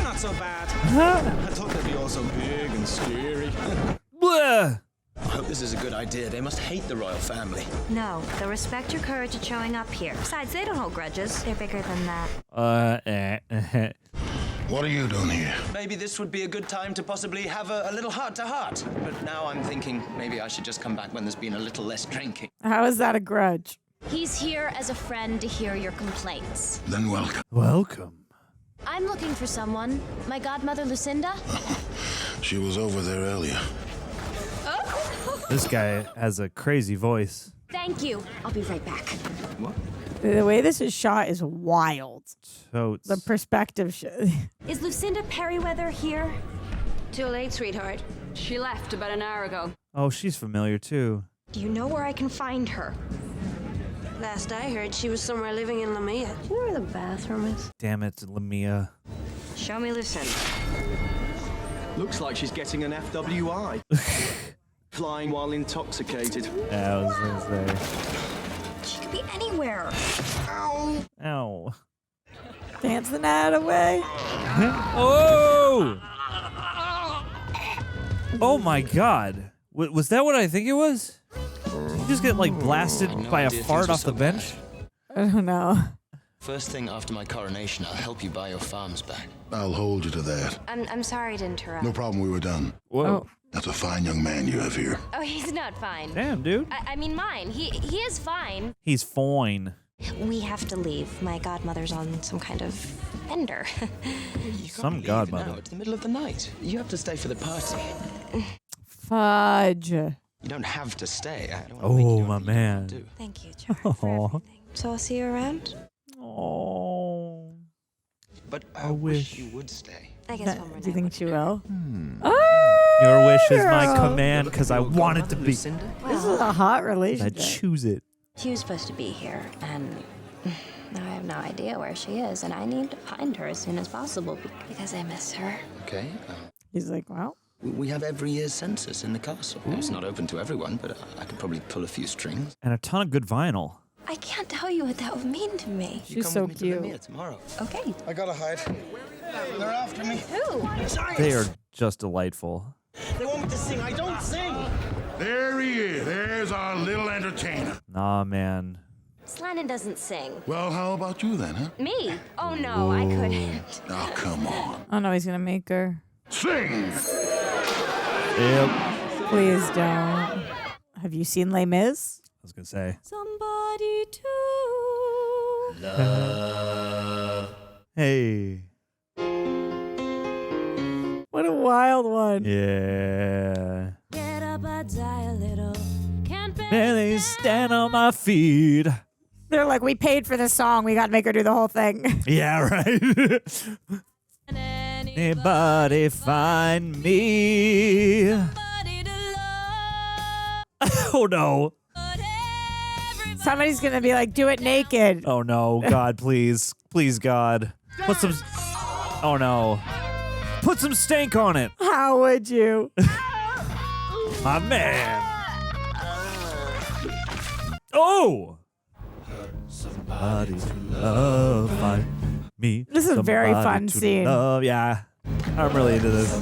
not so bad. I thought they'd be all so big and scary. I hope this is a good idea. They must hate the royal family. No, they'll respect your courage at showing up here. Besides, they don't hold grudges. They're bigger than that. What are you doing here? Maybe this would be a good time to possibly have a little heart-to-heart. But now I'm thinking maybe I should just come back when there's been a little less drinking. How is that a grudge? He's here as a friend to hear your complaints. Then welcome. Welcome. I'm looking for someone. My godmother, Lucinda. She was over there earlier. This guy has a crazy voice. Thank you. I'll be right back. What? The way this is shot is wild. Totes. The perspective. Is Lucinda Perryweather here? Too late, sweetheart. She left about an hour ago. Oh, she's familiar too. Do you know where I can find her? Last I heard, she was somewhere living in Lamia. Do you know where the bathroom is? Damn it, Lamia. Show me Lucinda. Looks like she's getting an FWI. Flying while intoxicated. Yeah, I was gonna say. She could be anywhere. Ow! Ow. Dance the night away. Oh! Oh my god. Was that what I think it was? Did you just get like blasted by a fart off the bench? I don't know. First thing after my coronation, I'll help you buy your farms back. I'll hold you to that. I'm sorry to interrupt. No problem, we were done. Whoa. Oh. That's a fine young man you have here. Oh, he's not fine. Damn, dude. I mean, mine. He is fine. He's fine. We have to leave. My godmother's on some kind of bender. Some godmother. Now, it's the middle of the night. You have to stay for the party. Fudge. You don't have to stay. I don't want to Oh, my man. Thank you, Charlie, for everything. So I'll see you around? Oh. But I wish you would stay. I guess one more Do you think she will? Your wish is my command because I want it to be. This is a hot I relationship. choose it. She was supposed to be here, and now I have no idea where she is, and I need to find her as soon as possible because I miss her. Okay. He's like, well. We have every year's census in the castle. It's not open to everyone, but I could probably pull a few strings. And a ton of good vinyl. I can't tell you what that would mean to me. She's so cute. Tomorrow. Okay. I gotta hide. They're after me. Who? Sorry. They are just delightful. They want me to sing. I don't sing. There he is. There's our little entertainer. Nah, man. Slannon doesn't sing. Well, how about you then, huh? Me? Oh, no, I couldn't. Now, come on. Oh, no, he's going to make her. Sing! Yep. Please don't. Have you seen Les Mis? I was going to say. Somebody to love. Hey. What a wild one. Yeah. get up, I die a little. Can't Barely stand on my feet. They're like, we paid for this song. We got to make her do the whole thing. Yeah, right. Anybody find me? Oh, no. Somebody's going to be like, do it naked. Oh, no. God, please. Please, God. Put some... Oh, no. Put some stank on it. How would you? My man. Oh! Somebody to love, find me. This is a very fun scene. Love. Yeah, I'm really into this.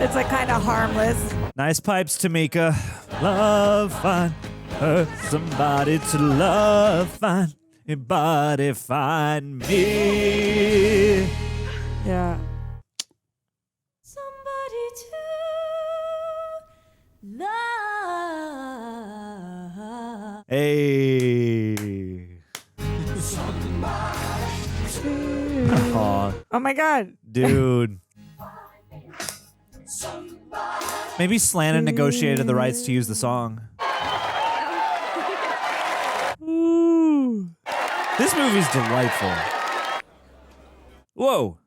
It's like kind of harmless. Nice pipes, Tamika. Love, find her. Somebody to love, find anybody, find me. Yeah. somebody to love. Hey. Aw. Oh my God. Dude. Maybe Slannon negotiated the rights to use the song. Ooh. This movie's delightful. Whoa.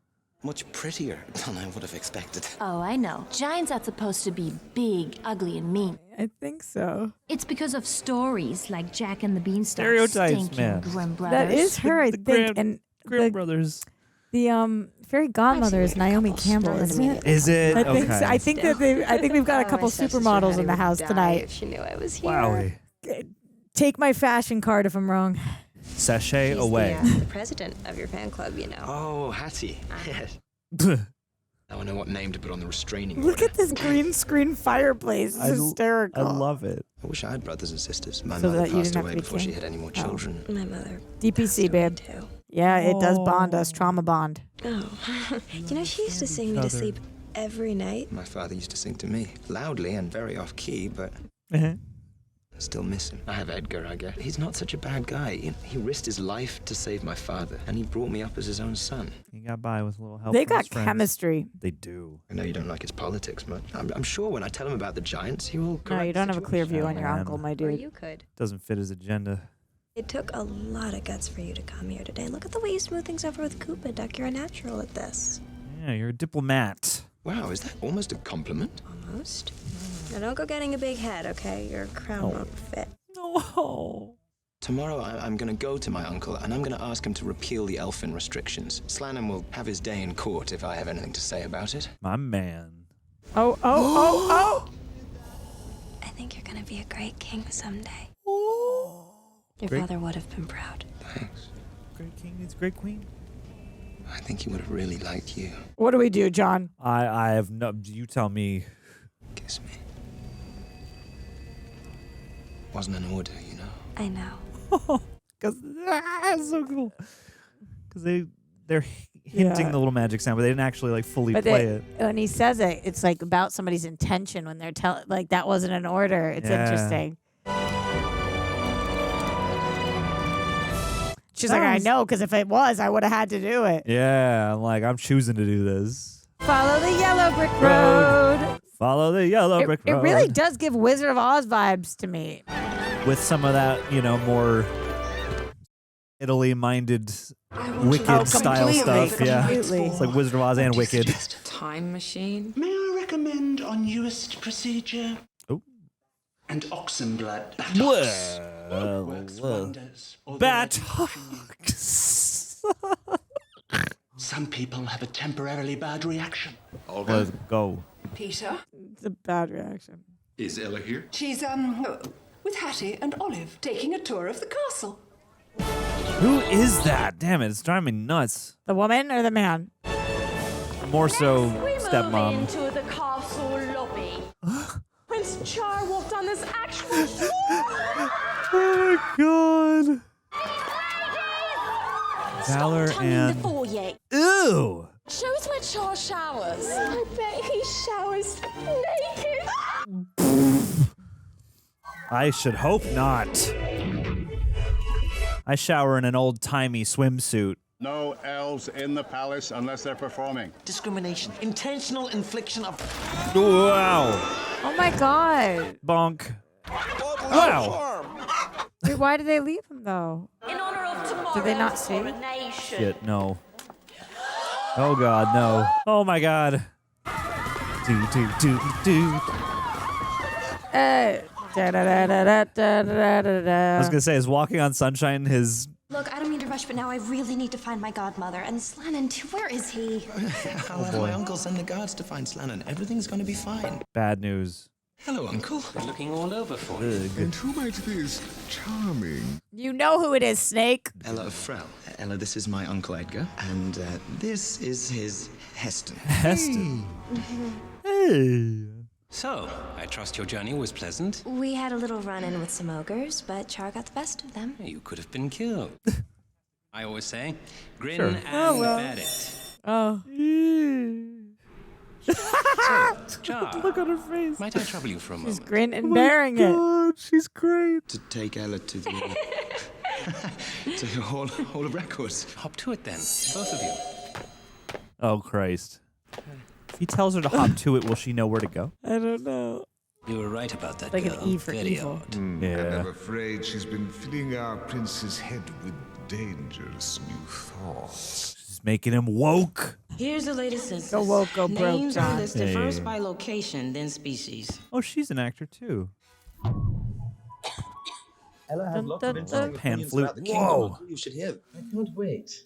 Much prettier than I would have expected. Oh, I know. Giants are supposed to be big, ugly, and mean. I think so. It's because of stories like Jack and the Beanstalk. Stereotypes, Stinking man. Grimm Brothers. That is her, I think. And Grimm Brothers. The fairy godmother is Naomi Campbell, isn't it? Is it? I think Okay. so. I think we've got a couple supermodels in the house tonight. If she knew I was here. Wow. Take my fashion card if I'm wrong. Sachet away. The president of your fan club, you know. Oh, Hattie. Yes. Now I know what name to put on the restraining order. Look at this green screen fireplace. It's hysterical. I love it. I wish I had brothers and sisters. My So mother that you passed didn't have away to be before she king? had any more Oh. children. My mother. DPC, babe. Yeah, it does bond us. Trauma bond. Oh. You know, she used to sing me to sleep every night. My father used to sing to me, loudly and very off-key, but I still miss him. I have Edgar, I guess. He's not such a bad guy. He risked his life to save my father, and he brought me up as his own son. He got by with a little help They from got his friends. chemistry. They do. I know you don't like his politics much. I'm sure when I tell him about the Giants, he will correct No, you don't the have a clear view on your man. uncle, my Or dude. you could. Doesn't fit his agenda. It took a lot of guts for you to come here today. Look at the way you smooth things over with Koopa, Duck. You're a natural at this. Yeah, you're a diplomat. Wow, is that almost a compliment? Almost. Now don't go getting a big head, okay? Your crown won't fit. No. Tomorrow, I'm going to go to my uncle, and I'm going to ask him to repeal the elfin restrictions. Slannon will have his day in court if I have anything to say about it. My man. Oh. I think you're gonna be a great king someday. Your Great. father would have been proud. Thanks. Great king needs great queen. I think he would have really liked you. What do we do, John? I have no. You tell me. Kiss me. Wasn't an order, you know. I know. Because that's so cool. Because they're hinting the little magic sound, but they didn't actually like fully play it. When he says it, it's like about somebody's intention when they're telling, like that wasn't an order. It's interesting. She's like, I know, because if it was, I would have had to do it. Yeah, I'm choosing to do this. Follow the yellow brick road. Follow the yellow brick road. It really does give Wizard of Oz vibes to me. With some of that, more Italy-minded, Wicked style stuff. Yeah, it's like Wizard of Oz and Wicked. Time machine. May I recommend our newest procedure? Oh. And oxen blood. Buttocks. Some people have a temporarily bad reaction. Let's go. Peter? It's a bad reaction. Is Ella here? She's, with Hattie and Olive, taking a tour of the castle. Who is that? Damn it, it's driving me nuts. The woman or the man? More so Move stepmom. into the castle lobby. Prince Char walked on this actual floor. Oh my god. Valor and... Ew! Show us where Char showers. I bet he showers naked. I should hope not. I shower in an old-timey swimsuit. No elves in the palace unless they're performing. Discrimination. Intentional infliction of... Wow. Oh my god. Bonk. Wow. Wait, why did they leave him though? In honor of tomorrow's Did they not see? coronation. Shit, no. Oh god, no. Oh my god. Do. I was gonna say, is Walking on Sunshine his... Look, I don't mean to rush, but now I really need to find my godmother. And Slannon, too, where is he? I'll have my uncle send the guards to find Slannon. Everything's gonna be fine. Bad news. Hello, Uncle. We're looking all over for you. And who might be this charming? You know who it is, Snake. Ella of Frell. Ella, this is my Uncle Edgar. And this is his Heston. Heston? Hey. So, I trust your journey was pleasant. We had a little run-in with some ogres, but Char got the best of them. You could have been killed. I always say, grin Sure. and bear it. Oh. So, Char, Look on her face. might I trouble you for a moment? She's grinning and bearing it. God, she's great. To take Ella to the... to the Hall of Records. Hop to it then, both of you. Oh, Christ. If he tells her to hop to it, will she know where to go? I don't know. You were right about that Like girl. an E for Very evil. odd. Yeah. I'm afraid she's been filling our prince's head with dangerous new thoughts. She's making him woke. Here's the latest census. Go woke, go broke, Names are John. listed Hey. first by location, then species. Oh, she's an actor too. Ella has lots of interesting Pan opinions flute. about the kingdom. Whoa. You should hear them. I can't wait.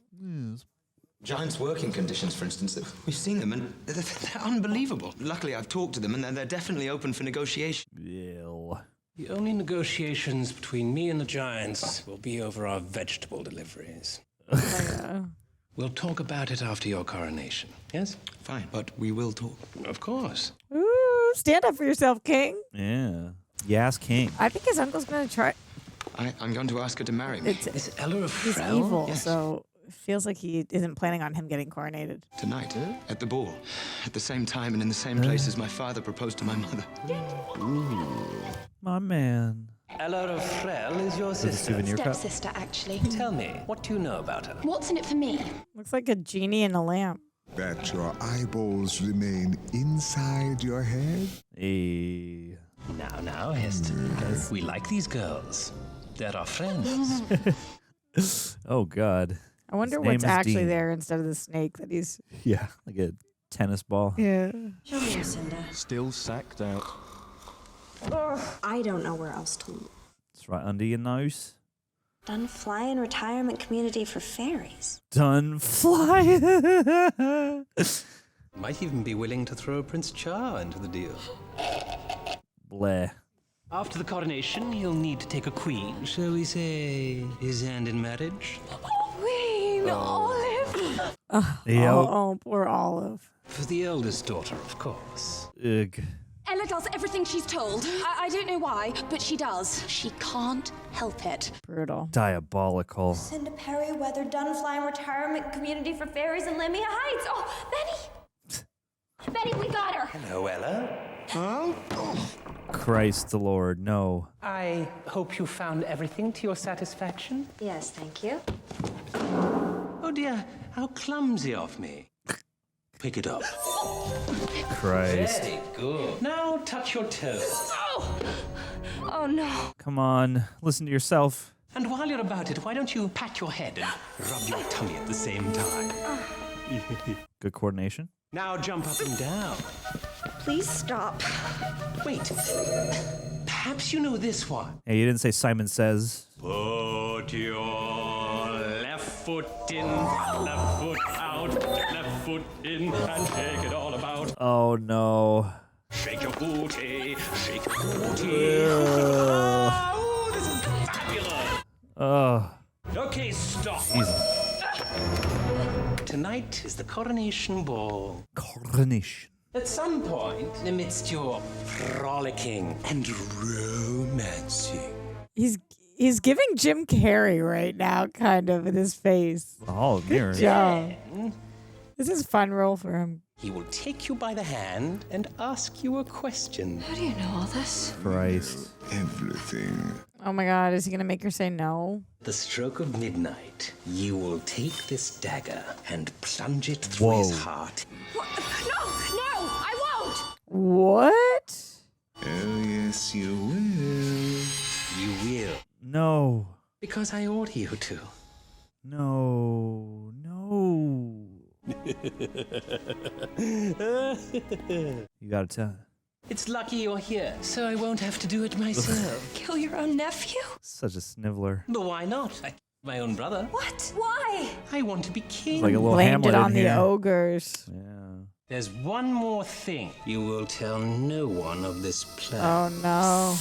Giants' working conditions, for instance, we've seen them and they're unbelievable. Luckily, I've talked to them and they're definitely open for negotiation. Ew. The only negotiations between me and the Giants will be over our vegetable deliveries. We'll talk about it after your coronation, yes? Fine, but we will talk. Of course. Ooh, stand up for yourself, King. Yeah. Yes, King. I think his uncle's gonna try. I'm going to ask her to marry me. Is Ella of He's Frell? evil, Yes. so it feels like he isn't planning on him getting coronated. Tonight, at the ball, at the same time and in the same place as my father proposed to my mother. My man. Ella of Frell is your Is it a sister. souvenir cup? Stepsister, actually. Tell me, what do you know about her? What's in it for me? Looks like a genie in a lamp. That your eyeballs remain inside your head? Hey. Now, Heston. We like these girls. They're our friends. Oh, God. I wonder His name what's is actually Dean. there instead of the snake that he's. Yeah, like a tennis ball. Yeah. Show me, Lucinda. Still sacked out. I don't know where else to look. It's right under your nose. Done flying retirement community for fairies. Done flying. Might even be willing to throw Prince Char into the deal. Bleh. After the coronation, he'll need to take a queen. Shall we say his hand in marriage? Queen Olive. Oh, poor Olive. For the eldest daughter, of course. Ugh. Ella does everything she's told. I don't know why, but she does. She can't help it. Brutal. Diabolical. Send a Perry Weather Dunfly retirement community for fairies in Lamia Heights. Oh, Betty! Betty, we got her. Hello, Ella. Huh? Christ the Lord, no. I hope you found everything to your satisfaction. Yes, thank you. Oh dear, how clumsy of me. Pick it up. Christ. Very good. Now touch your toe. Oh no. Come on, listen to yourself. And while you're about it, why don't you pat your head and rub your tummy at the same time? Good coordination. Now jump up and down. Please stop. Wait. Perhaps you know this one. Hey, you didn't say Simon Says. Put your left foot in, left foot out, left foot in, and shake it all about. Oh no. Shake your booty, shake your booty. Oh, this is fabulous. Oh. Okay, stop. Jesus. Tonight is the coronation ball. Coronation. At some point, amidst your frolicking and romancing. He's giving Jim Carrey right now, kind of, with his face. Oh, mirror. Good job. This is a fun role for him. He will take you by the hand and ask you a question. How do you know all this? Christ. Everything. Oh my God, is he going to make her say no? The stroke of midnight, you will take this dagger and plunge it through his heart. What? No, I won't. What? Oh, yes, you will. You will. No. Because I order you to. No. You gotta tell. It's lucky you're here, so I won't have to do it myself. Kill your own nephew? Such a sniveler. But why not? My own brother. What? Why? I want to be king. It's like a little Blamed Hamlet it on in the here. ogres. Yeah. There's one more thing. You will tell no one of this plan. Oh no.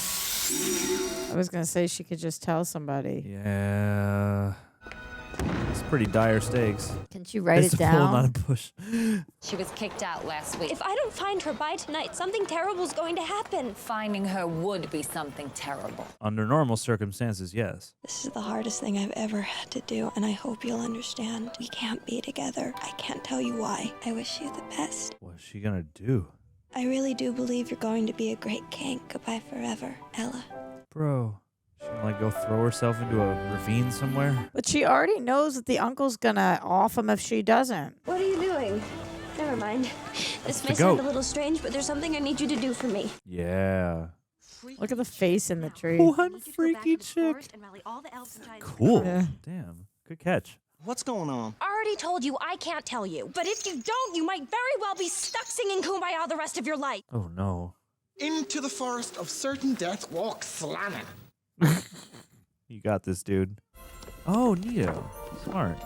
I was going to say she could just tell somebody. Yeah. It's pretty dire stakes. Can she write it down? Pull, not a push. She was kicked out last week. If I don't find her by tonight, something terrible's going to happen. Finding her would be something terrible. Under normal circumstances, yes. This is the hardest thing I've ever had to do, and I hope you'll understand. We can't be together. I can't tell you why. I wish you the best. What's she gonna do? I really do believe you're going to be a great king. Goodbye forever, Ella. Bro. She gonna like go throw herself into a ravine somewhere? But she already knows that the uncle's gonna off him if she doesn't. What are you doing? Never mind. This may the sound a goat. little strange, but there's something I need you to do for me. Yeah. Look at the face in the tree. One freaky chick. Cool. Yeah. Damn. Good catch. What's going on? Already told you I can't tell you. But if you don't, you might very well be stuck singing Kumbaya the rest of your life. Oh no. Into the forest of certain death walks slamming. You got this, dude. Oh, Neo. Smart.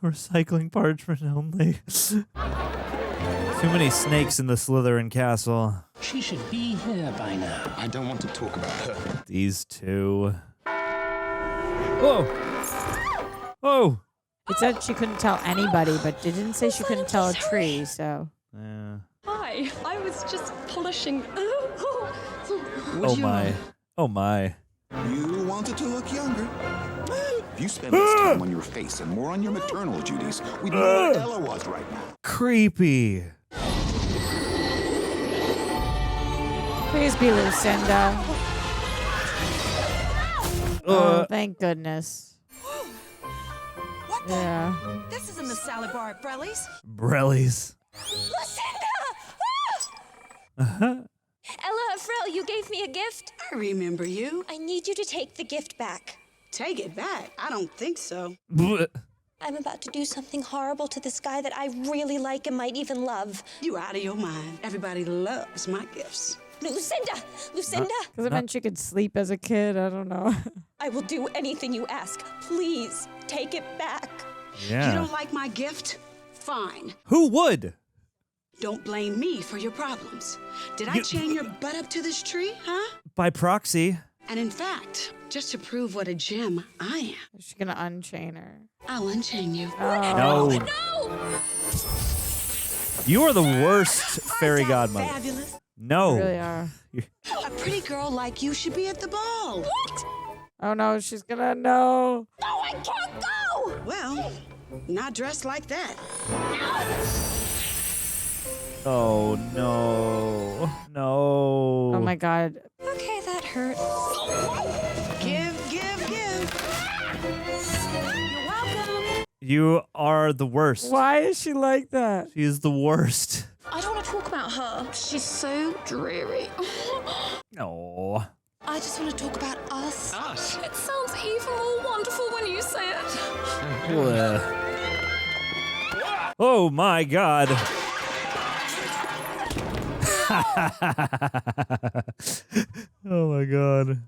Recycling parchment only. Too many snakes in the Slytherin castle. She should be here by now. I don't want to talk about her. These two. Whoa! Whoa! It said she couldn't tell anybody, but it didn't say she couldn't tell a tree, so. Yeah. Hi, I was just polishing. Oh my. Oh my. You wanted to look younger. If you spend less time on your face and more on your maternal duties, we'd know where Ella was right now. Creepy. Please be Lucinda. Oh, thank goodness. Yeah. This isn't the salad bar at Frell's. Brellies. Lucinda! Ella, Frell, you gave me a gift. I remember you. I need you to take the gift back. Take it back? I don't think so. I'm about to do something horrible to this guy that I really like and might even love. You out of your mind. Everybody loves my gifts. Lucinda! Lucinda! Because it meant she could sleep as a kid. I don't know. I will do anything you ask. Please, take it back. Yeah. You don't like my gift? Fine. Who would? Don't blame me for your problems. Did I chain your butt up to this tree, huh? By proxy. And in fact, just to prove what a gem I am. Is she going to unchain her? I'll unchain you. No. No! You are the worst fairy godmother. Fabulous. No. You really are. A pretty girl like you should be at the ball. What? Oh no, she's gonna know. No, I can't go! Well, not dressed like that. Oh no. No. Oh my God. Okay, that hurt. Give. You're welcome. You are the worst. Why is she like that? She is the worst. I don't want to talk about her. She's so dreary. No. I just want to talk about us. Us? It sounds even more wonderful when you say it. Oh my God. Oh my God.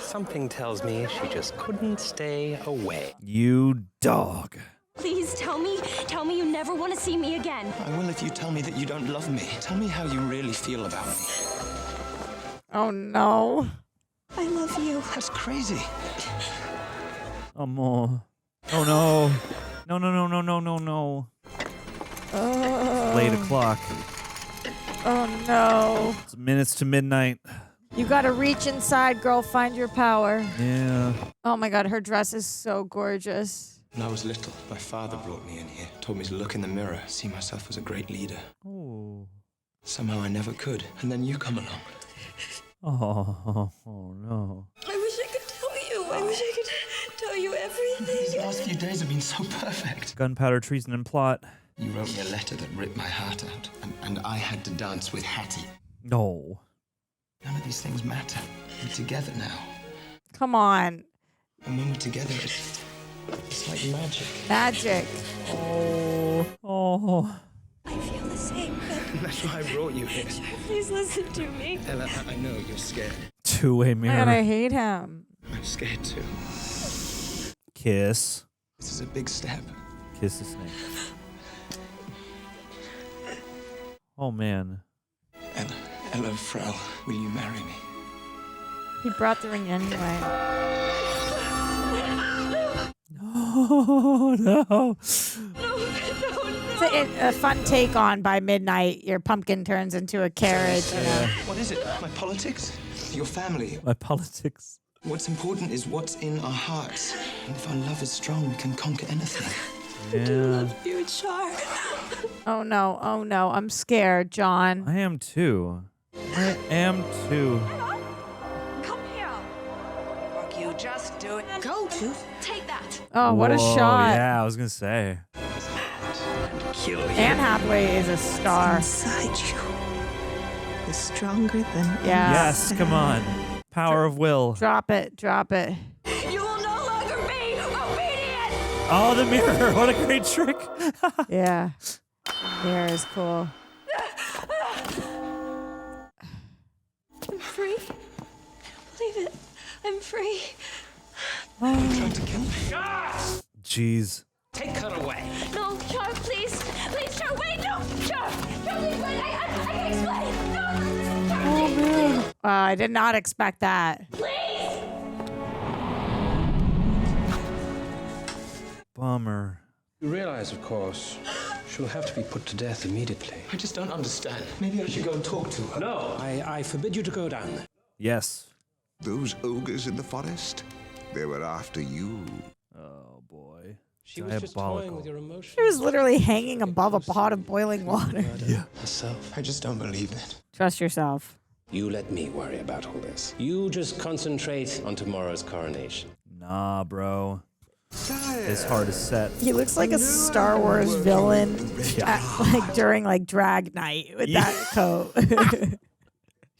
Something tells me she just couldn't stay away. You dog. Please tell me you never want to see me again. I will if you tell me that you don't love me. Tell me how you really feel about me. Oh no. I love you. That's crazy. Oh no. Oh no. No. Late o'clock. Oh no. It's minutes to midnight. You gotta reach inside, girl. Find your power. Yeah. Oh my God, her dress is so gorgeous. When I was little, my father brought me in here, told me to look in the mirror, see myself as a great leader. Oh. Somehow I never could, and then you come along. Oh no. I wish I could tell you. I wish I could tell you everything. These last few days have been so perfect. Gunpowder, treason, and plot. You wrote me a letter that ripped my heart out, and I had to dance with Hattie. No. None of these things matter. We're together now. Come on. And when we're together, it's like magic. Magic. Oh. I feel the same. That's why I brought you here. Please listen to me. Ella, I know you're scared. Two-way mirror. Man, I hate him. I'm scared too. Kiss. This is a big step. Kiss the snake. Oh man. Ella Frell, will you marry me? He brought the ring anyway. No. It's a fun take on by midnight. Your pumpkin turns into a carriage. You know? What is it? My politics? Your family? My politics. What's important is what's in our hearts. And if our love is strong, we can conquer anything. Yeah. I do love you, Char. Oh no. I'm scared, John. I am too. Come here. Look, you just do it. Go to. Take that. Oh, what a shot. Yeah, I was gonna say. Anne Hathaway is a star. Inside you is stronger than. Yeah. Yes, come on. Power of will. Drop it. You will no longer be obedient. Oh, the mirror. What a great trick. Yeah. Mirror is cool. I'm free. Believe it. I'm free. You tried to kill me. Jeez. Take her away. No, Char, please. Please, Char, wait. No, Char, please, wait. I can explain. No, Char, please. I did not expect that. Please. Bummer. You realize, of course, she'll have to be put to death immediately. I just don't understand. Maybe I should go and talk to her. No, I forbid you to go down there. Yes. Those ogres in the forest, they were after you. Oh boy. She was just toying with your emotions. She was literally hanging above a pot of boiling water. Yeah. Herself. I just don't believe it. Trust yourself. You let me worry about all this. You just concentrate on tomorrow's coronation. Nah, bro. His heart is set. He looks like a Star Wars villain during drag night with that coat.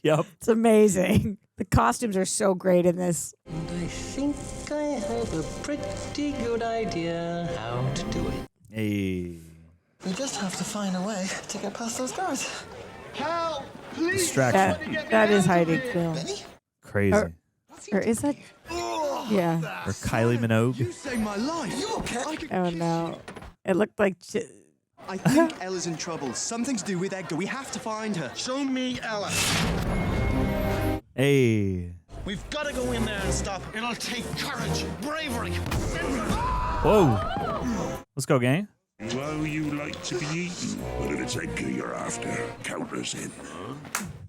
Yep. It's amazing. The costumes are so great in this. And I think I have a pretty good idea how to do it. Hey. We just have to find a way to get past those guards. Help! Please! Distraction. That is Heidi Klum. Crazy. Or is that? Yeah. Or Kylie Minogue. You saved my life. You okay? Oh no. It looked like. I think Ella's in trouble. Something to do with Edgar. We have to find her. Show me Ella. Hey. We've got to go in there and stop. It'll take courage, bravery. Whoa. Let's go, gang. Well, you like to be eaten. But if it's Edgar you're after, count us in.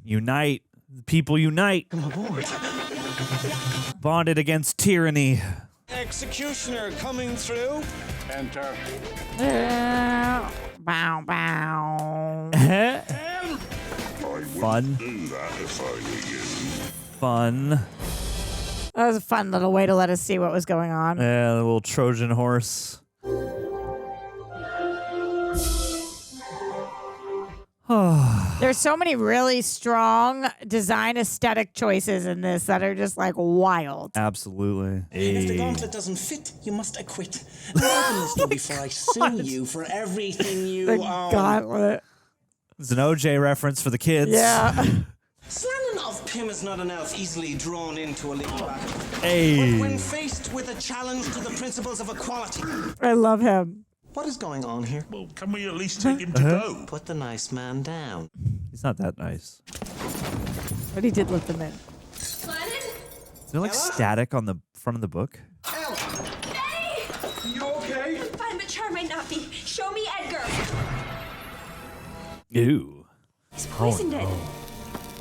Unite. People unite. Come aboard. Bonded against tyranny. Executioner coming through. Enter. Bow, bow. Fun. Do that if I were you. Fun. That was a fun little way to let us see what was going on. Yeah, the little Trojan horse. There's so many really strong design aesthetic choices in this that are just like wild. Absolutely. And if the gauntlet doesn't fit, you must acquit. Listen before I sue you for everything you The own. gauntlet. It's an OJ reference for the kids. Yeah. Slannon of Pym is not an elf easily drawn into a legal battle. Hey. But when faced with a challenge to the principles of equality. I love him. What is going on here? Well, can we at least take him to go? Put the nice man down. He's not that nice. But he did let them in. Is there like static on the front of the book? Hey! You okay? I'm fine, but Char might not be. Show me Edgar. Ew. He's poisoned it.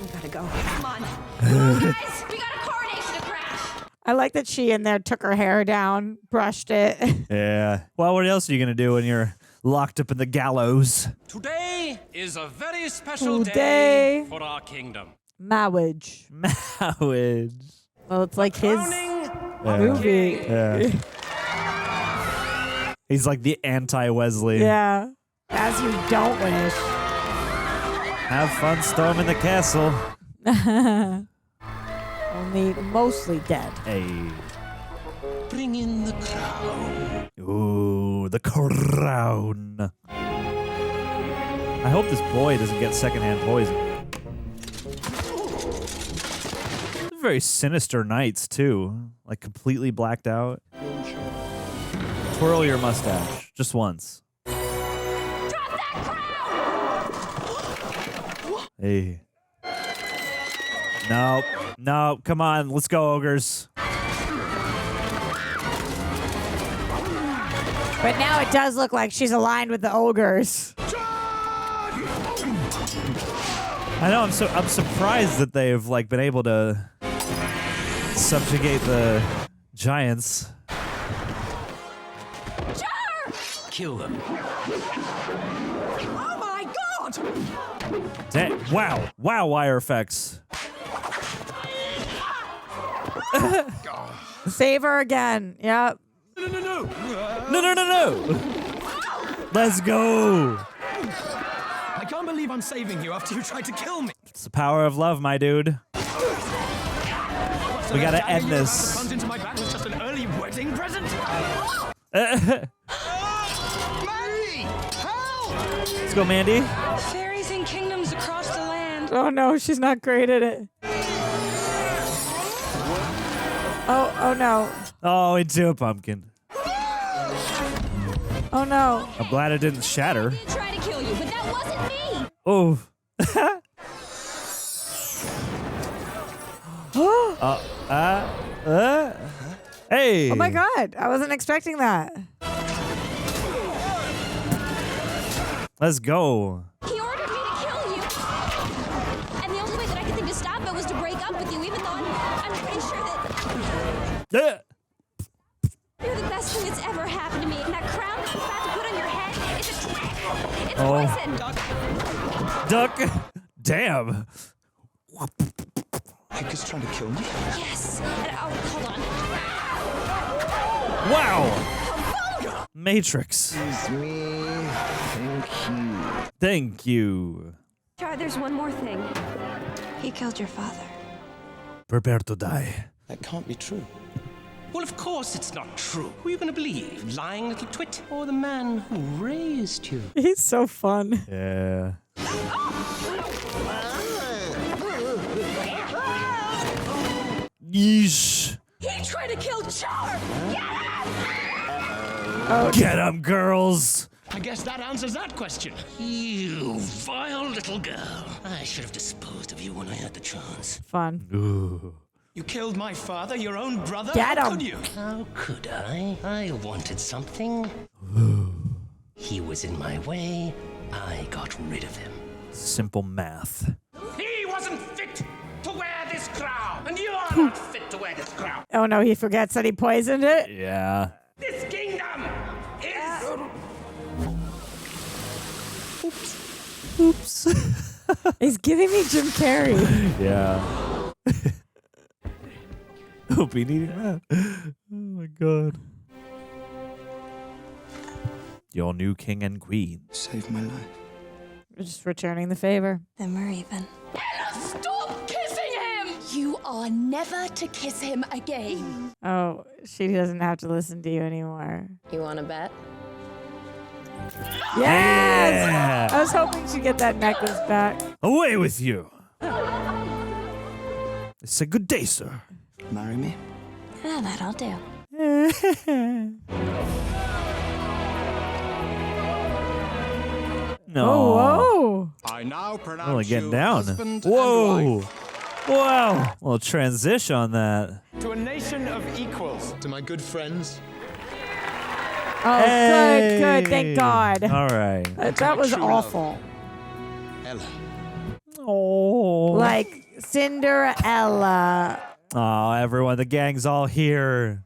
We gotta go. Come on. Guys, we got a coronation to crash. I like that she in there took her hair down, brushed it. Yeah. Well, what else are you going to do when you're locked up in the gallows? Today is a very special Today. day for our kingdom. Marriage. Marriage. Well, it's like his movie. Yeah. He's like the anti-Wesley. Yeah. As you don't wish. Have fun storming the castle. Only mostly dead. Hey. Bring in the crown. Ooh, the crown. I hope this boy doesn't get secondhand poison. Very sinister nights, too. Like, completely blacked out. Twirl your mustache. Just once. Hey. Nope. Nope. Come on. Let's go, ogres. But now it does look like she's aligned with the ogres. I know. I'm surprised that they've like been able to subjugate the giants. Kill them. Oh my god! Wow. Wow, wire effects. Save her again. Yep. No. Let's go. I can't believe I'm saving you after you tried to kill me. It's the power of love, my dude. We gotta end this. Comes into my back was just an early wedding present. Mandy! Help! Let's go, Mandy. Fairies and kingdoms across the land. Oh no, she's not great at it. Oh no. Oh, into a pumpkin. Oh no. I'm glad it didn't shatter. Try to kill you, but that wasn't me. Oh. Hey. Oh my god, I wasn't expecting that. Let's go. He ordered me to kill you. And the only way that I could think to stop it was to break up with you, even though I'm pretty sure that you're the best thing that's ever happened to me. And that crown that you're about to put on your head is a trick. It's poison. Duck. Damn. Edgar's trying to kill me? Yes. And, oh, hold on. Wow. Matrix. Excuse me. Thank you. Thank you. Char, there's one more thing. He killed your father. Prepare to die. That can't be true. Well, of course it's not true. Who are you going to believe? Lying little twit or the man who raised you? He's so fun. Yeah. Yeesh. He tried to kill Char. Get him, girls. I guess that answers that question. You vile little girl. I should have disposed of you when I had the chance. Fun. Ooh. You killed my father, your own brother? Get How him. could you? How could I? I wanted something. He was in my way. I got rid of him. Simple math. He wasn't fit to wear this crown, and you are not fit to wear this crown. Oh no, he forgets that he poisoned it. Yeah. This kingdom is... Oops. He's giving me Jim Cary. Yeah. Hope he needed that. Oh my god. Your new king and queen. Saved my life. We're just returning the favor. Then we're even. Ella, stop kissing him! You are never to kiss him again. Oh, she doesn't have to listen to you anymore. You want to bet? Yes! Yeah. I was hoping she'd get that necklace back. Away with you. It's a good day, sir. Marry me? Yeah, that'll do. No. Oh, whoa. I now pronounce Really getting you down. husband Whoa. and wife. Wow. Little transition on that. To a nation of equals. To my good friends. Oh, good. Thank God. All right. That was awful. Ella. Oh. Like Cinderella. Oh, everyone. The gang's all here.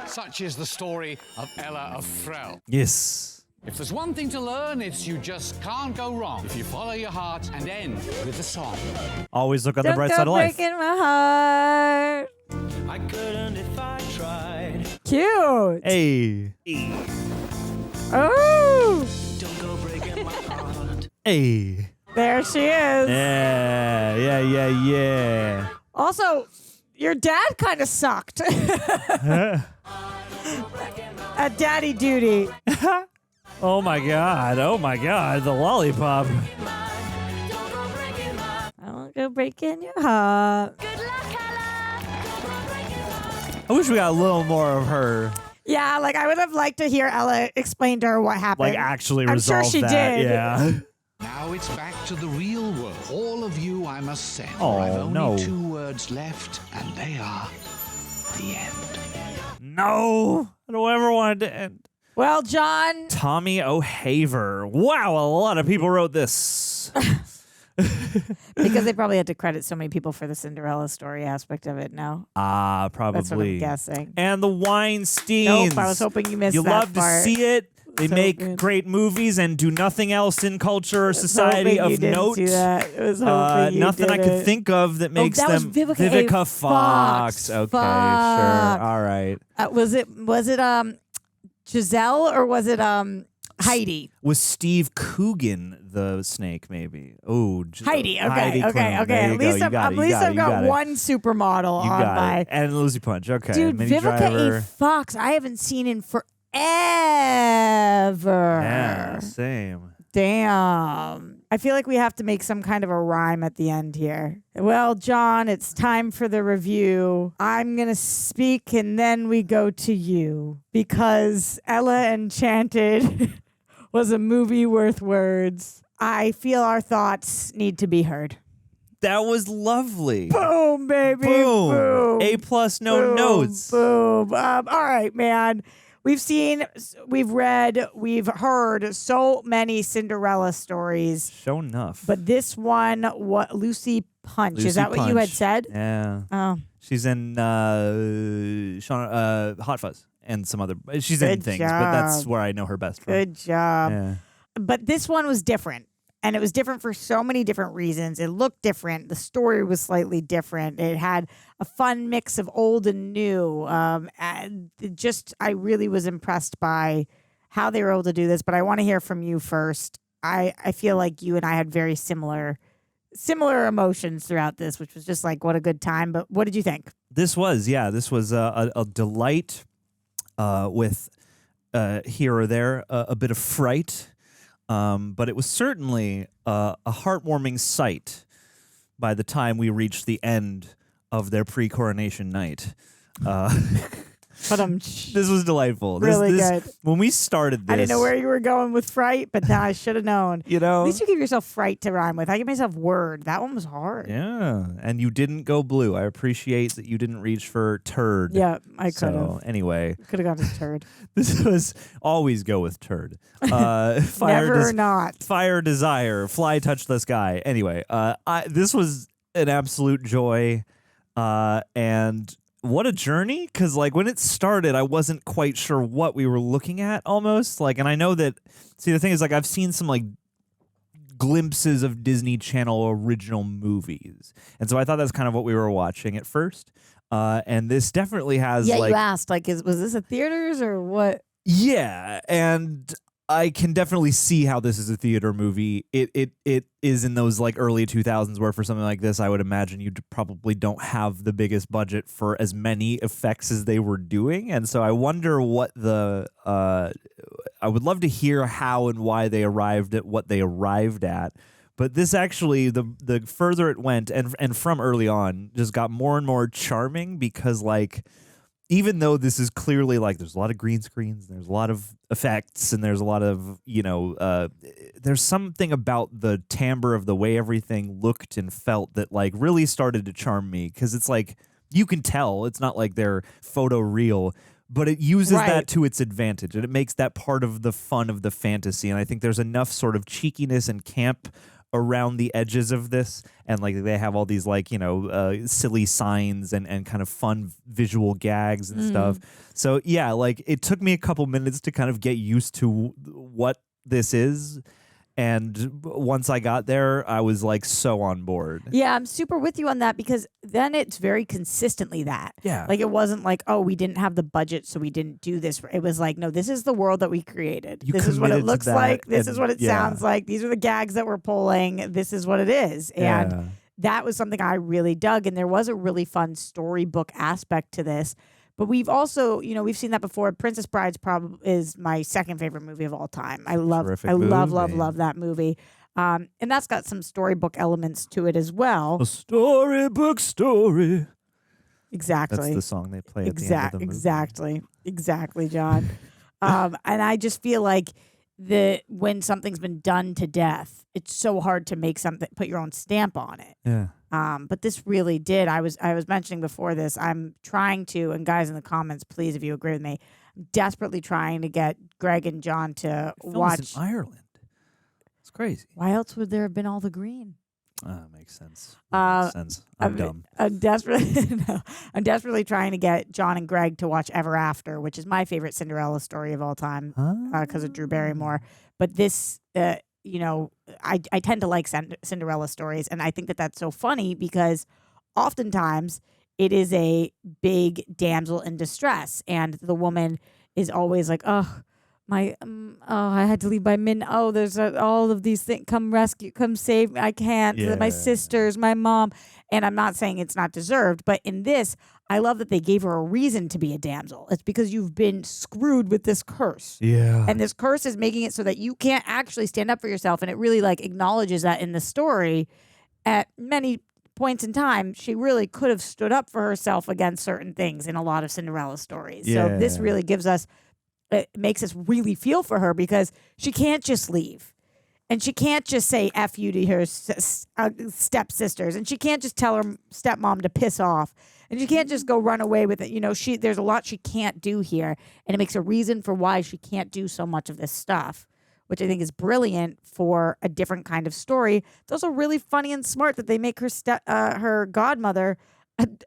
Such is the story of Ella of Frell. Yes. If there's one thing to learn, it's you just can't go wrong if you follow your heart and end with a song. Always look on the bright side of life. Breaking my heart. I couldn't if I tried. Cute. Hey. Oh. Don't go breaking my heart. Hey. There she is. Yeah. Also, your dad kind of sucked. At daddy duty. Oh my god. The lollipop. I won't go breaking your heart. I wish we got a little more of her. Yeah, like I would have liked to hear Ella explain to her what happened. Like actually I'm resolve sure she that. did. Yeah. Now it's back to the real world. All of you I must send. Oh, I've only no. 2 words left, and they are the end. No. I don't ever want it to end. Well, John. Tommy O'Haver. Wow, a lot of people wrote this. Because they probably had to credit so many people for the Cinderella story aspect of it, no? Probably. That's what I'm guessing. And the Weinsteins. Nope, I was hoping you missed You that love part. to see it. They So make good. great movies and do nothing else in culture or society hoping you of didn't note. see that. I was hoping you Nothing I could didn't. think of that makes that was them Vivica A. Fox. Fox. Okay, Fuck. sure. All right. Was it Giselle or was it Heidi? Was Steve Coogan the snake? Maybe. Oh, Heidi. Okay. Heidi Klum. There At you least go. I've got it. one supermodel You on got my. it. And Lucy Punch. Okay. Dude, Minnie Vivica Driver. A. Fox, I haven't seen in forever. Yeah, same. Damn. I feel like we have to make some kind of a rhyme at the end here. Well, John, it's time for the review. I'm going to speak and then we go to you. Because Ella Enchanted was a movie worth words. I feel our thoughts need to be heard. That was lovely. Boom, baby. Boom. Boom. A+, no Boom, notes. Boom. All right, man. We've seen, we've read, we've heard so many Cinderella stories. Show enough. But this one, what Lucy Punch, Lucy is that what you had Punch. said? Yeah. Oh. She's in Hot Fuzz and some other. She's in Good things, but that's job. where I know her best from. Good job. Yeah. But this one was different. And it was different for so many different reasons. It looked different. The story was slightly different. It had a fun mix of old and new. And I really was impressed by how they were able to do this. But I want to hear from you first. I feel like you and I had very similar emotions throughout this, which was just like, what a good time. But what did you think? This was a delight with here or there a bit of fright. But it was certainly a heartwarming sight by the time we reached the end of their pre-coronation night. But this was delightful. Really good. When we started this, I didn't know where you were going with fright, but now I should have known. You know, at least you give yourself fright to rhyme with. I give myself word. That one was hard. Yeah, and you didn't go blue. I appreciate that you didn't reach for turd. Yeah, I could have. So anyway, Could have gone to turd. this was always go with turd. Never not. Fire desire. Fly touch the sky. Anyway, this was an absolute joy, and. What a journey, because like when it started, I wasn't quite sure what we were looking at almost. Like, and I know that, see, the thing is, like, I've seen some like glimpses of Disney Channel original movies. And so I thought that's kind of what we were watching at first. And this definitely has Yeah, like. you asked, like, was this a theaters or what? Yeah, and I can definitely see how this is a theater movie. It is in those like early 2000s where for something like this, I would imagine you probably don't have the biggest budget for as many effects as they were doing. And so I wonder what I would love to hear how and why they arrived at what they arrived at. But this actually, the further it went and from early on, just got more and more charming because like, even though this is clearly like there's a lot of green screens, there's a lot of effects, and there's a lot of, there's something about the timbre of the way everything looked and felt that like really started to charm me because it's like you can tell it's not like they're photo real, but it uses that to its advantage and it makes that part of the fun of the fantasy. And I think there's enough sort of cheekiness and camp around the edges of this, and like they have all these like silly signs and kind of fun visual gags and stuff. So yeah, like it took me a couple minutes to kind of get used to what this is, and once I got there I was like so on board. Yeah, I'm super with you on that because then it's very consistently that. Yeah. Like it wasn't like, oh, we didn't have the budget so we didn't do this. It was like, no, this is the world that we created. This is what it looks like. This is what it sounds like. These are the gags that we're pulling. This is what it is. And that was something I really dug. And there was a really fun storybook aspect to this. But we've also, we've seen that before. Princess Bride's probably is my second favorite movie of all time. I love that movie. And that's got some storybook elements to it as well. A storybook story. Exactly. That's the song they play at the end of the movie. Exactly, John. And I just feel like when something's been done to death, it's so hard to make something, put your own stamp on it. Yeah. But this really did. I was mentioning before this, I'm trying to, and guys in the comments, please, if you agree with me, I'm desperately trying to get Greg and John to watch. In Ireland. It's crazy. Why else would there have been all the green? Makes sense. Makes sense. I'm dumb. I'm desperately trying to get John and Greg to watch Ever After, which is my favorite Cinderella story of all time because of Drew Barrymore. But this, I tend to like Cinderella stories, and I think that that's so funny because oftentimes it is a big damsel in distress, and the woman is always like, oh, I had to leave by midnight. Oh, there's all of these things. Come rescue, come save me. I can't. Yeah. My sisters, my mom. And I'm not saying it's not deserved, but in this, I love that they gave her a reason to be a damsel. It's because you've been screwed with this curse. Yeah. And this curse is making it so that you can't actually stand up for yourself. And it really like acknowledges that in the story at many points in time, she really could have stood up for herself against certain things in a lot of Cinderella stories. Yeah. So this really gives us, it makes us really feel for her because she can't just leave. And she can't just say F you to her stepsisters. And she can't just tell her stepmom to piss off. And she can't just go run away with it. There's a lot she can't do here. And it makes a reason for why she can't do so much of this stuff, which I think is brilliant for a different kind of story. It's also really funny and smart that they make her godmother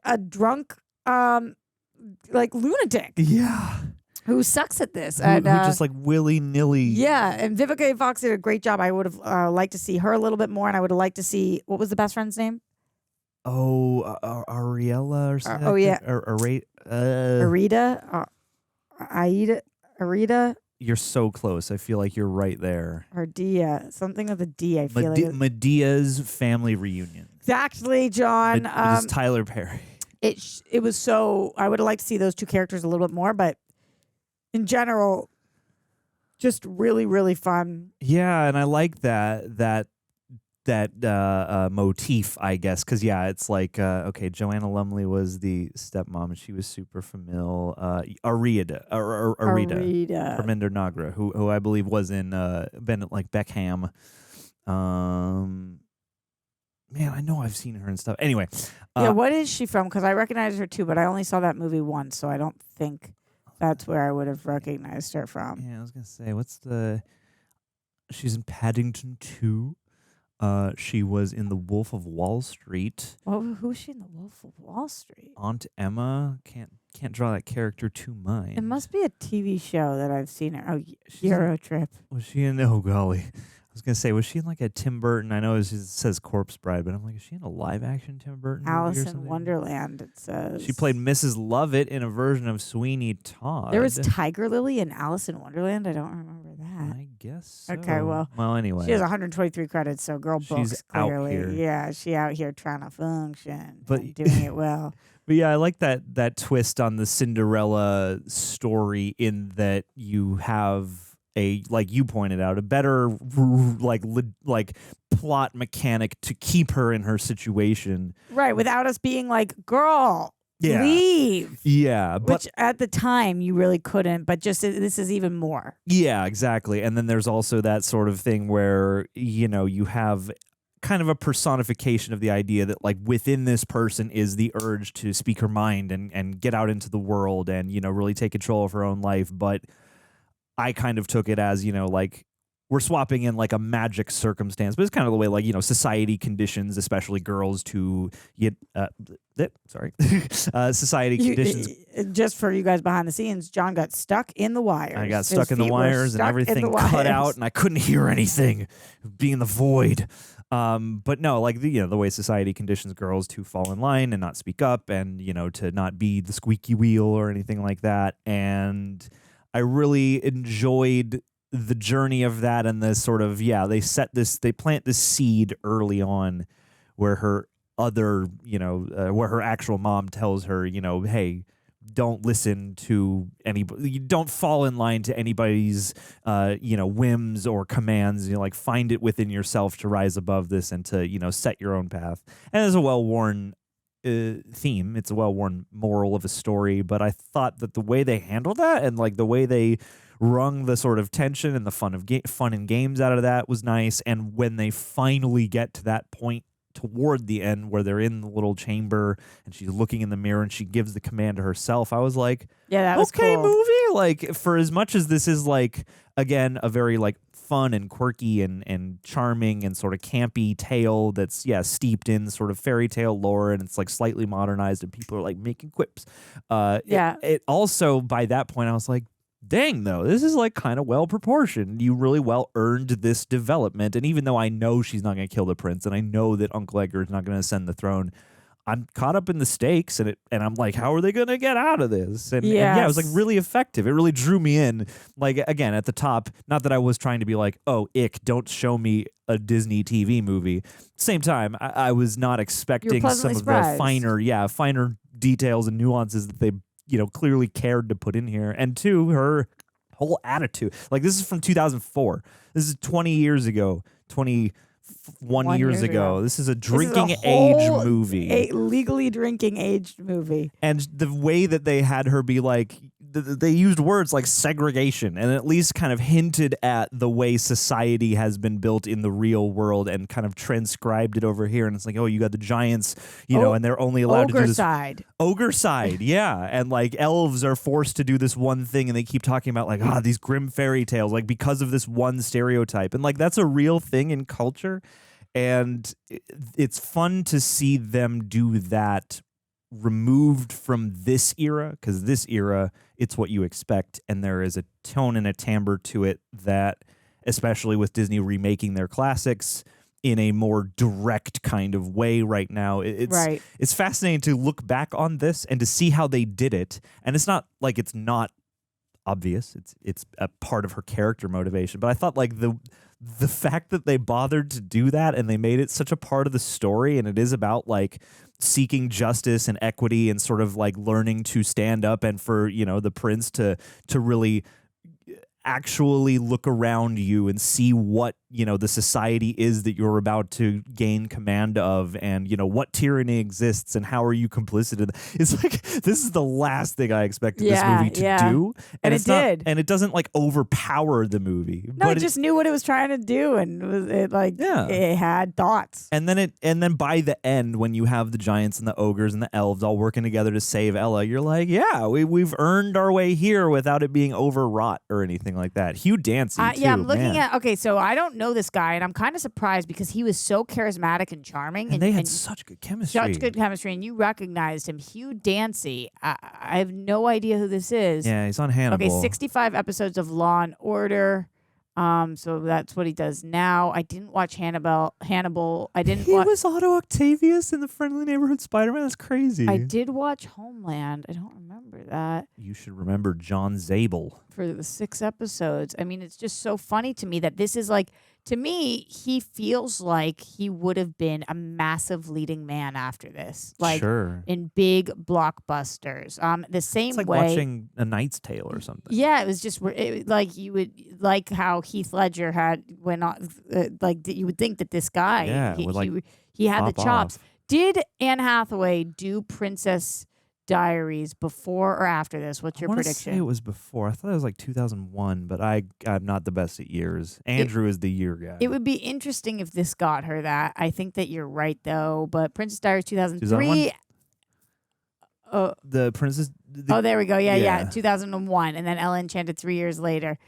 a drunk, like lunatic. Yeah. Who sucks at this. Who And just like willy-nilly. yeah, and Vivica A. Fox did a great job. I would have liked to see her a little bit more, and I would have liked to see, what was the best friend's name? Oh, Ariella or something. Oh, yeah. Arita. Arita. You're so close. I feel like you're right there. Ardia. Something with a D, I feel like. Medea's family reunion. Exactly, John. It's Tyler Perry. It was so, I would have liked to see those two characters a little bit more, but in general, just really, really fun. Yeah, and I like that motif, I guess, because it's like okay, Joanna Lumley was the stepmom, and she was super familial. Arita Parminder Nagra, who I believe was in Bennett like Beckham. Man, I know I've seen her and stuff. Anyway, what is she from? Because I recognize her too, but I only saw that movie once, so I don't think that's where I would have recognized her from. Yeah, I was gonna say, she's in Paddington 2. She was in The Wolf of Wall Street. Well, who is she in The Wolf of Wall Street? Aunt Emma. Can't draw that character to mind. It must be a TV show that I've seen her. Oh, Euro Trip. Was she in? Oh golly, I was gonna say, was she in like a Tim Burton? I know it says Corpse Bride, but I'm like, is she in a live action Tim Burton? Alice movie or in something? Wonderland. It says She played Mrs. Lovett in a version of Sweeney Todd. There was Tiger Lily in Alice in Wonderland. I don't remember that. I guess so. Okay, well anyway, she has 123 credits, so girl books She's out clearly. here. Yeah, she out here trying to function, But- and doing it well. But yeah, I like that twist on the Cinderella story in that you have like you pointed out, a better like plot mechanic to keep her in her situation. Right, without us being like, girl, Yeah. leave. Yeah, but Which at the time you really couldn't, but just this is even more. yeah, exactly. And then there's also that sort of thing where, you have kind of a personification of the idea that like within this person is the urge to speak her mind and get out into the world and, really take control of her own life. But I kind of took it as, like we're swapping in like a magic circumstance, but it's kind of the way like, society conditions, especially girls to society conditions. Just for you guys behind the scenes, John got stuck in the wires. I got His stuck in the feet were wires and stuck in everything the cut wires. out and I couldn't hear anything, being in the void. But no, like the way society conditions girls to fall in line and not speak up and, to not be the squeaky wheel or anything like that. And I really enjoyed the journey of that and the sort of, they plant this seed early on where her where her actual mom tells her, hey, don't listen to anybody. You don't fall in line to anybody's, whims or commands. Like find it within yourself to rise above this and to, set your own path. And it's a well-worn theme. It's a well-worn moral of a story. But I thought that the way they handled that and like the way they wrung the sort of tension and the fun and games out of that was nice. And when they finally get to that point toward the end where they're in the little chamber and she's looking in the mirror and she gives the command to herself, I was like, yeah, that was okay, cool. movie. Like for as much as this is like, again, a very like fun and quirky and charming and sort of campy tale that's steeped in sort of fairy tale lore and it's like slightly modernized and people are like making quips. It also by that point I was like, dang, though, this is like kind of well proportioned. You really well earned this development. And even though I know she's not going to kill the prince and I know that Uncle Edgar is not going to ascend the throne, I'm caught up in the stakes and I'm like, how are they going to get out of this? And it was like really effective. It really drew me in. Like, again, at the top, not that I was trying to be like, oh, don't show me a Disney TV movie. Same time, I was not expecting some of the finer details and nuances that they clearly cared to put in here. And two, her whole attitude. Like, this is from 2004. This is 20 years ago, 21 years ago. This is a drinking age movie. A legally drinking aged movie. And the way that they had her be like, they used words like segregation and at least kind of hinted at the way society has been built in the real world and kind of transcribed it over here. And it's like, oh, you got the giants, and they're only allowed to do this. Ogre side, yeah. And like elves are forced to do this one thing and they keep talking about like, these grim fairy tales, like because of this one stereotype. And like that's a real thing in culture. And it's fun to see them do that removed from this era, because this era, it's what you expect, and there is a tone and a timbre to it that, especially with Disney remaking their classics in a more direct kind of way right now, it's fascinating to look back on this and to see how they did it. And it's not like it's not obvious, it's a part of her character motivation, but I thought like the fact that they bothered to do that and they made it such a part of the story, and it is about like seeking justice and equity and sort of like learning to stand up and for, the prince to really actually look around you and see what, the society is that you're about to gain command of, and, what tyranny exists and how are you complicit in it's like, this is the last thing I expected this movie to do. And it did. And it doesn't like overpower the movie. No, but it just knew what it was trying to do, and it had thoughts. And then by the end, when you have the giants and the ogres and the elves all working together to save Ella, you're like, yeah, we've earned our way here without it being overwrought or anything like that. Hugh Dancy, too. Yeah, I'm looking at. Okay, so I don't know this guy, and I'm kind of surprised because he was so charismatic and charming, and they had such good chemistry. And you recognized him, Hugh Dancy. I have no idea who this is. Yeah, he's on Hannibal. Okay, 65 episodes of Law and Order. So that's what he does now. I didn't watch Hannibal. I didn't. He was Otto Octavius in the Friendly Neighborhood Spider-Man. That's crazy. I did watch Homeland. I don't remember that. You should remember John Zabel for the 6 episodes. I mean, it's just so funny to me that this is like. To me, he feels like he would have been a massive leading man after this, like in big blockbusters. The same it's like way, watching A Knight's Tale or something. Yeah, it was just like you would like how Heath Ledger went on, like you would think that this guy, he had the chops. Did Anne Hathaway do Princess Diaries before or after this? What's your prediction? Say it was before. I thought it was like 2001, but I'm not the best at years. Andrew is the year guy. It would be interesting if this got her that. I think that you're right though. But Princess Diaries 2003. The Princess. There we go. Yeah, 2001, and then Ella Enchanted 3 years later.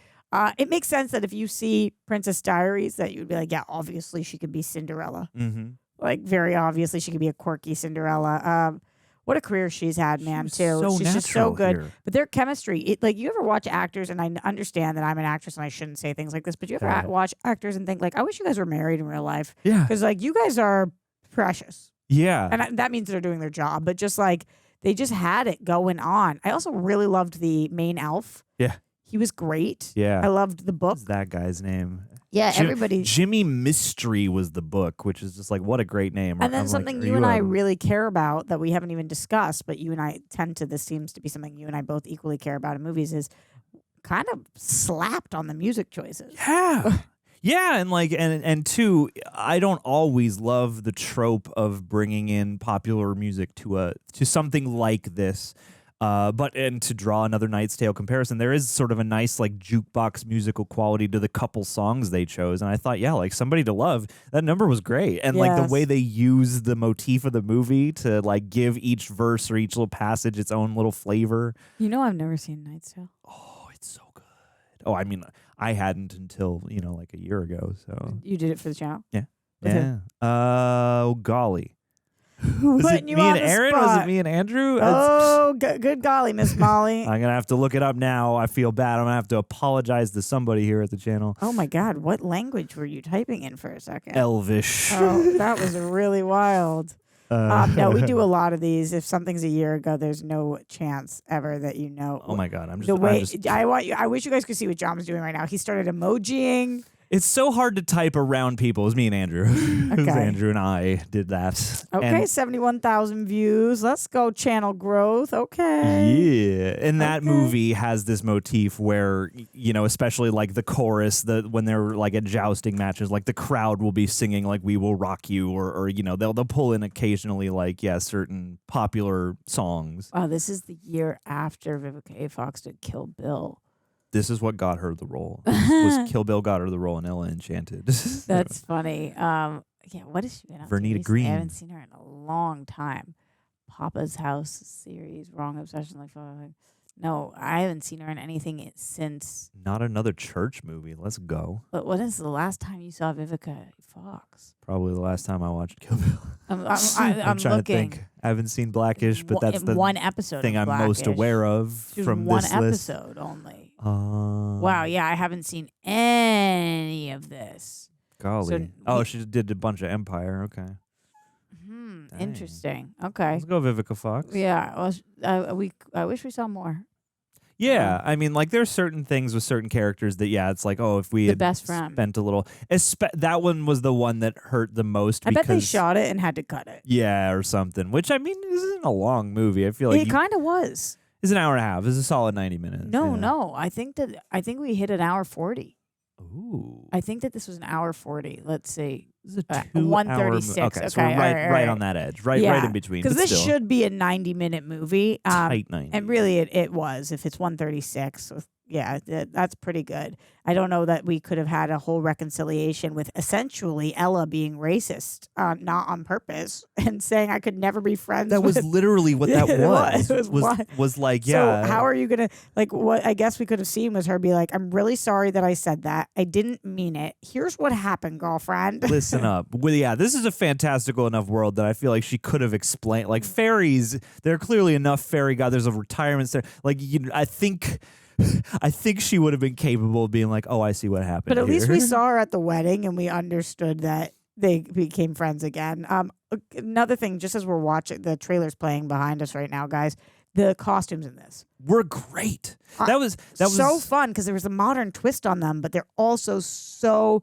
It makes sense that if you see Princess Diaries, that you would be like, yeah, obviously she could be Cinderella. Mm-hmm. Like very obviously she could be a quirky Cinderella. What a career she's had, man, too. She's just so good. Here. But their chemistry, like, you ever watch actors, and I understand that I'm an actress and I shouldn't say things like this, but you ever watch actors and think, like, I wish you guys were married in real life. Yeah. Because, like, you guys are precious. Yeah. And that means they're doing their job. But just, like, they just had it going on. I also really loved the main elf. Yeah. He was great. Yeah. I loved the book. What's that guy's name? Yeah, everybody. Jimmy Mystery was the book, which is just like, what a great name. And then something you and I really care about that we haven't even discussed, but you and I this seems to be something you and I both equally care about in movies, is kind of slapped on the music choices. Yeah. Yeah, and like and two, I don't always love the trope of bringing in popular music to something like this. But to draw another Knight's Tale comparison, there is sort of a nice like jukebox musical quality to the couple songs they chose, and I thought, yeah, like Somebody to Love, that number was great, and like the way they use the motif of the movie to like give each verse or each little passage its own little flavor. You know, I've never seen Knight's Tale. Oh, it's so good. Oh, I mean, I hadn't until like a year ago. So you did it for the channel? Yeah. With yeah. Oh golly. Was it it me and Aaron? Was it me and Andrew? Oh, good golly, Miss Molly. I'm going to have to look it up now. I feel bad. I'm going to have to apologize to somebody here at the channel. Oh, my God. What language were you typing in for a second? Elvish. Oh, that was really wild. No, we do a lot of these. If something's a year ago, there's no chance ever that you know. Oh, my God. I wish you guys could see what John's doing right now. He started emojiing. It's so hard to type around people. It was me and Andrew. It was Andrew and I did that. Okay, 71,000 views. Let's go, channel growth. Okay. Yeah. And that movie has this motif where, especially like the chorus, when they're like at jousting matches, like the crowd will be singing like We Will Rock You, or they'll pull in occasionally like, certain popular songs. Oh, this is the year after Vivica A. Fox did Kill Bill. This is what got her the role. Was Kill Bill got her the role in Ella Enchanted. That's funny. What has she been up to? Vernita Green. I haven't seen her in a long time. Papa's House series, Wrong Obsession. No, I haven't seen her in anything since. Not another church movie. Let's go. But when is the last time you saw Vivica Fox? Probably the last time I watched Kill Bill. I'm trying looking. to think. I haven't seen Blackish, but that's the one episode thing I'm most aware of from one this list. episode only. Wow, yeah, I haven't seen any of this. Golly. She did a bunch of Empire. Okay. Interesting. Okay. Let's go Vivica Fox. Yeah. Well, I wish we saw more. Yeah, I mean, like there's certain things with certain characters that, it's like, if we had best friend. spent a little, that one was the one that hurt the most. I bet they shot it and had to cut it. Yeah, or something. Which I mean, isn't a long movie. I feel like it kind of was. It's an hour and a half. It's a solid 90 minutes. No. I think we hit an hour 40. Ooh. I think that this was an hour 40. Let's see. This is a 136. Okay, so we're right on that edge. Right in between. Because this should be a 90-minute movie. Tight 90. And really it was. If it's 136, yeah, that's pretty good. I don't know that we could have had a whole reconciliation with essentially Ella being racist, not on purpose, and saying I could never be friends That with... was literally what that was. It was like, yeah. So how are you going to, like, what I guess we could have seen was her be like, I'm really sorry that I said that. I didn't mean it. Here's what happened, girlfriend. Listen up. Well, yeah, this is a fantastical enough world that I feel like she could have explained. Like, fairies, there are clearly enough fairy gods. There's a retirement center. Like, I think she would have been capable of being like, oh, I see what happened. But at here. least we saw her at the wedding and we understood that they became friends again. Another thing, just as we're watching, the trailer's playing behind us right now, guys, the costumes in this were great. That was so fun because there was a modern twist on them, but they're also so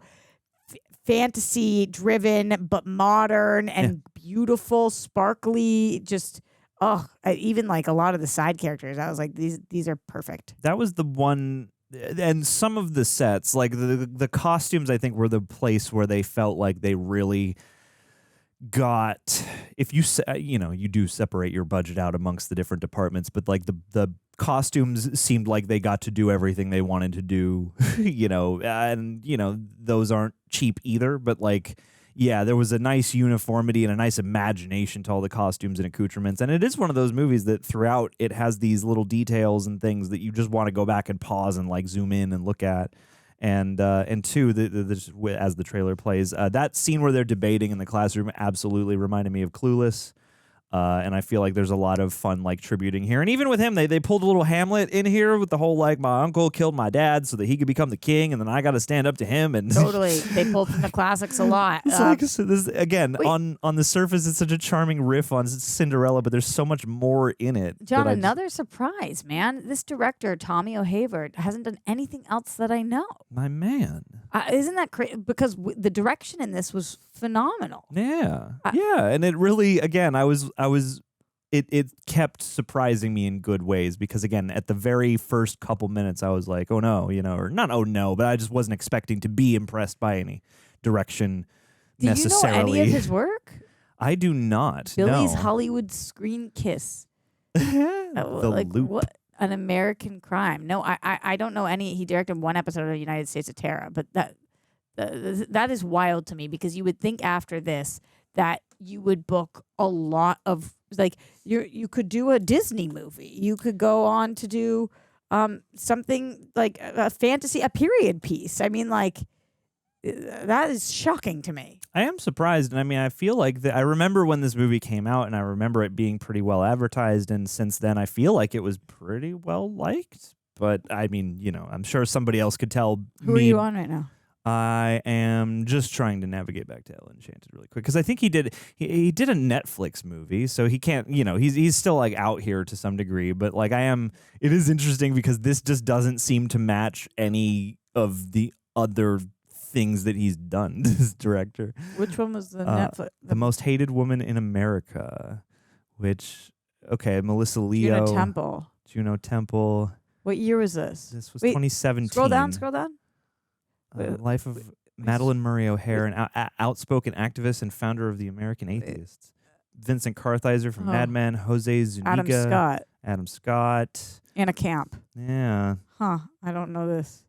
fantasy driven, but modern and beautiful, sparkly, just... Oh, even like a lot of the side characters, I was like, these are perfect. That was the one, and some of the sets, like the costumes, I think were the place where they felt like they really got. If you you do separate your budget out amongst the different departments, but like the costumes seemed like they got to do everything they wanted to do, and those aren't cheap either, but like. Yeah, there was a nice uniformity and a nice imagination to all the costumes and accoutrements. And it is one of those movies that throughout it has these little details and things that you just want to go back and pause and like zoom in and look at. And two, as the trailer plays, that scene where they're debating in the classroom absolutely reminded me of Clueless. And I feel like there's a lot of fun like tributing here. And even with him, they pulled a little Hamlet in here with the whole like my uncle killed my dad so that he could become the king, and then I got to stand up to him. And totally, they pulled from the classics a lot. It's like so this again on the surface, it's such a charming riff on Cinderella, but there's so much more in it. John, another surprise, man. This director Tommy O'Havard hasn't done anything else that I know. My man, isn't that crazy? Because the direction in this was phenomenal. Yeah, and it really again, it kept surprising me in good ways because again, at the very first couple minutes, I was like, oh no, or not oh no, but I just wasn't expecting to be impressed by any direction necessarily. Do you know any of his work? I do not. Billy's no. Hollywood Screen Kiss. Loop. What an American Crime. No, I don't know any. He directed one episode of United States of Terror, but that is wild to me because you would think after this that you would book a lot of like you could do a Disney movie. You could go on to do something like a fantasy, a period piece. I mean, like that is shocking to me. I am surprised, and I mean, I feel like I remember when this movie came out, and I remember it being pretty well advertised, and since then, I feel like it was pretty well liked. But I mean, I'm sure somebody else could tell. Who are you on right now? I am just trying to navigate back to Ella Enchanted really quick because I think he did a Netflix movie, so he can't, he's still like out here to some degree, but like it is interesting because this just doesn't seem to match any of the other things that he's done. This director. Which one was the Netflix? The Most Hated Woman in America, Melissa Leo. Juno Temple. What year was this? This was 2017. Scroll down. Life of Madeline Murray O'Hare, an outspoken activist and founder of the American Atheists. Vincent Kartheiser from Mad Men, Jose Zuniga. Adam Scott. Anna Camp. Yeah. Huh. I don't know this.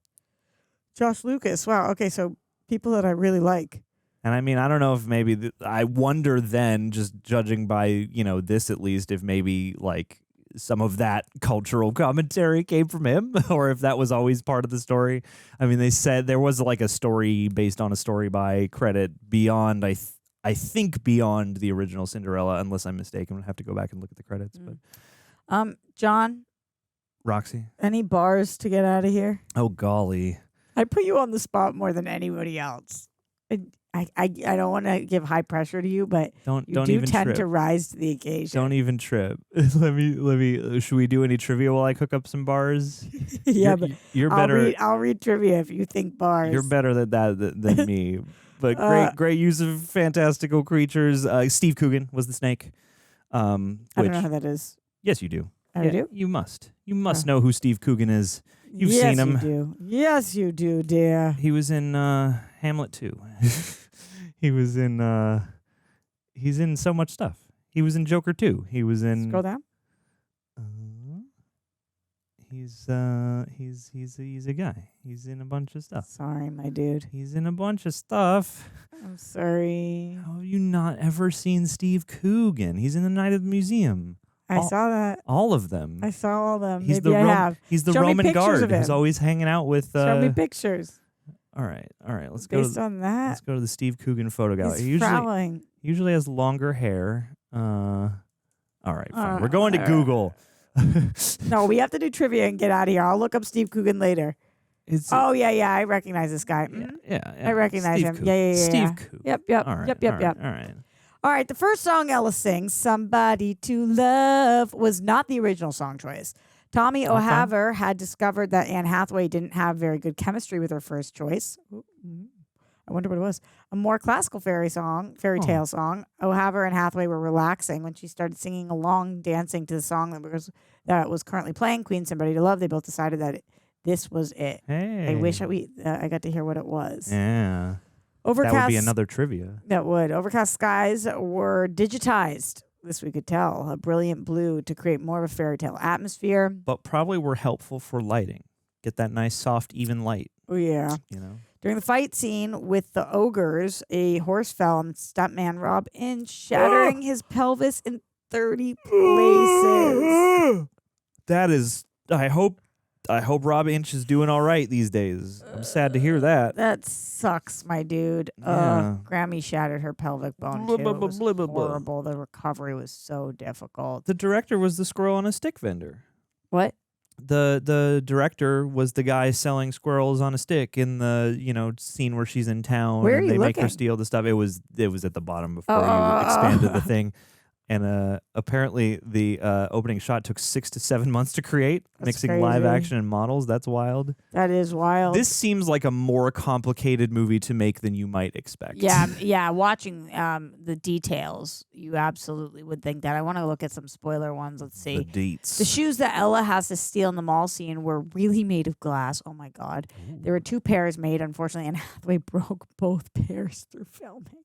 Josh Lucas. Wow. Okay, so people that I really like. And I mean, I don't know if maybe I wonder then, just judging by, this at least, if maybe like some of that cultural commentary came from him or if that was always part of the story. I mean, they said there was like a story based on a story by credit beyond, I think beyond the original Cinderella, unless I'm mistaken. I'll have to go back and look at the credits. But John? Roxy? Any bars to get out of here? Oh, golly. I put you on the spot more than anybody else. I don't want to give high pressure to you, but don't you even tend trip. to rise to the occasion. Don't even trip. Let me. Should we do any trivia while I cook up some bars? Yeah, you're better. I'll read trivia if you think bars. You're better at that than me. But great use of fantastical creatures. Steve Coogan was the snake. I don't know who that is. Yes, you do. I do? You must. You must know who Steve Coogan is. You've seen him. Yes, you do. Yes, you do, dear. He was in Hamlet 2. He was in he's in so much stuff. He was in Joker 2. He was in Scroll down. He's a guy. He's in a bunch of stuff. Sorry, my dude. He's in a bunch of stuff. I'm sorry. How have you not ever seen Steve Coogan? He's in the Night of the Museum. I saw that. All of them. I saw all of them. He's Maybe I have. He's the Show me Roman pictures guard of him. who's always hanging out with. Show me pictures. All right. Let's go. Based on that. Let's go to the Steve Coogan photo gallery. He's frowning. Usually has longer hair. All right, fine. We're going to Google. No, we have to do trivia and get out of here. I'll look up Steve Coogan later. Yeah. I recognize this guy. Yeah. I recognize Steve him. Coogan. Yeah. Steve Coogan. Yep. All right, Yep. All right. All right, the first song Ella sings, Somebody to Love, was not the original song choice. Tommy O'Haver had discovered that Anne Hathaway didn't have very good chemistry with her first choice. I wonder what it was. A more classical fairy tale song. O'Haver and Hathaway were relaxing when she started singing along, dancing to the song that was currently playing, Queen Somebody to Love. They both decided that this was it. Hey. I wish I got to hear what it was. Yeah. Overcast, that would be another trivia. That would. Overcast skies were digitized, this we could tell, a brilliant blue to create more of a fairy tale atmosphere. But probably were helpful for lighting. Get that nice, soft, even light. Oh, yeah. You know? During the fight scene with the ogres, a horse fell on stuntman Rob Inch, shattering his pelvis in 30 places. That is, I hope Rob Inch is doing all right these days. I'm sad to hear that. That sucks, my dude. Yeah. Grammy shattered her pelvic bone, too. It was horrible. The recovery was so difficult. The director was the squirrel on a stick vendor. What? The director was the guy selling squirrels on a stick in the scene where she's in town. Where are and you they make her looking? steal the stuff. It was at the bottom before you expanded the thing. And apparently the opening shot took 6 to 7 months to create, mixing live crazy. action and models. That's wild. That is wild. This seems like a more complicated movie to make than you might expect. Yeah. Watching the details, you absolutely would think that. I want to look at some spoiler ones. Let's see. The deets. The shoes that Ella has to steal in the mall scene were really made of glass. Oh my God. There were 2 pairs made, unfortunately, and Hathaway broke both pairs through filming.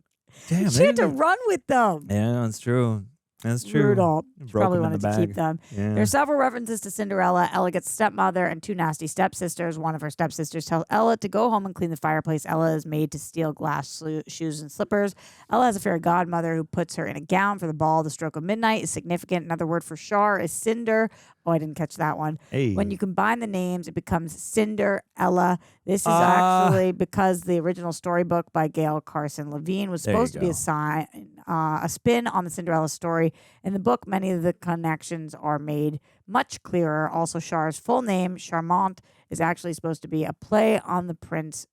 Damn, She had to run with them. Yeah, that's true. That's true. Brutal. She Broke probably them in wanted the to bag. keep them. Yeah. There are several references to Cinderella. Ella gets stepmother and 2 nasty stepsisters. One of her stepsisters tells Ella to go home and clean the fireplace. Ella is made to steal glass shoes and slippers. Ella has a fairy godmother who puts her in a gown for the ball. The stroke of midnight is significant. Another word for Char is cinder. Oh, I didn't catch that one. Hey. When you combine the names, it becomes Cinderella. This is actually because the original storybook by Gail Carson Levine was There you supposed to be go. a spin on the Cinderella story. In the book, many of the connections are made much clearer. Also, Char's full name, Charmont, is actually supposed to be a play on the Prince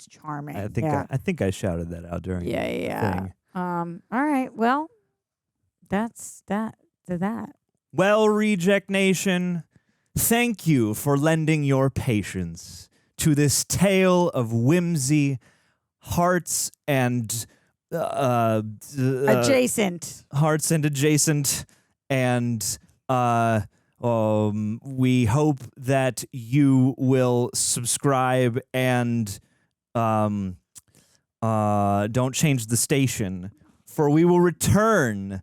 Charming. I think I shouted that out during the thing. All right. Well, that's that to that. Well, Reject Nation, thank you for lending your patience to this tale of whimsy, hearts and adjacent. Hearts and adjacent, and we hope that you will subscribe and don't change the station, for we will return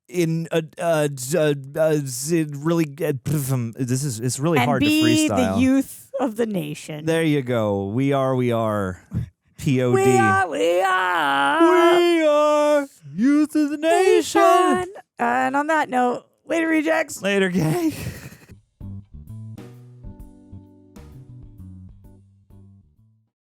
in really it's really hard to freestyle. And be the youth of the nation. There you go. We are POD. We are youth of the nation. And on that note, later, rejects. Later, gang.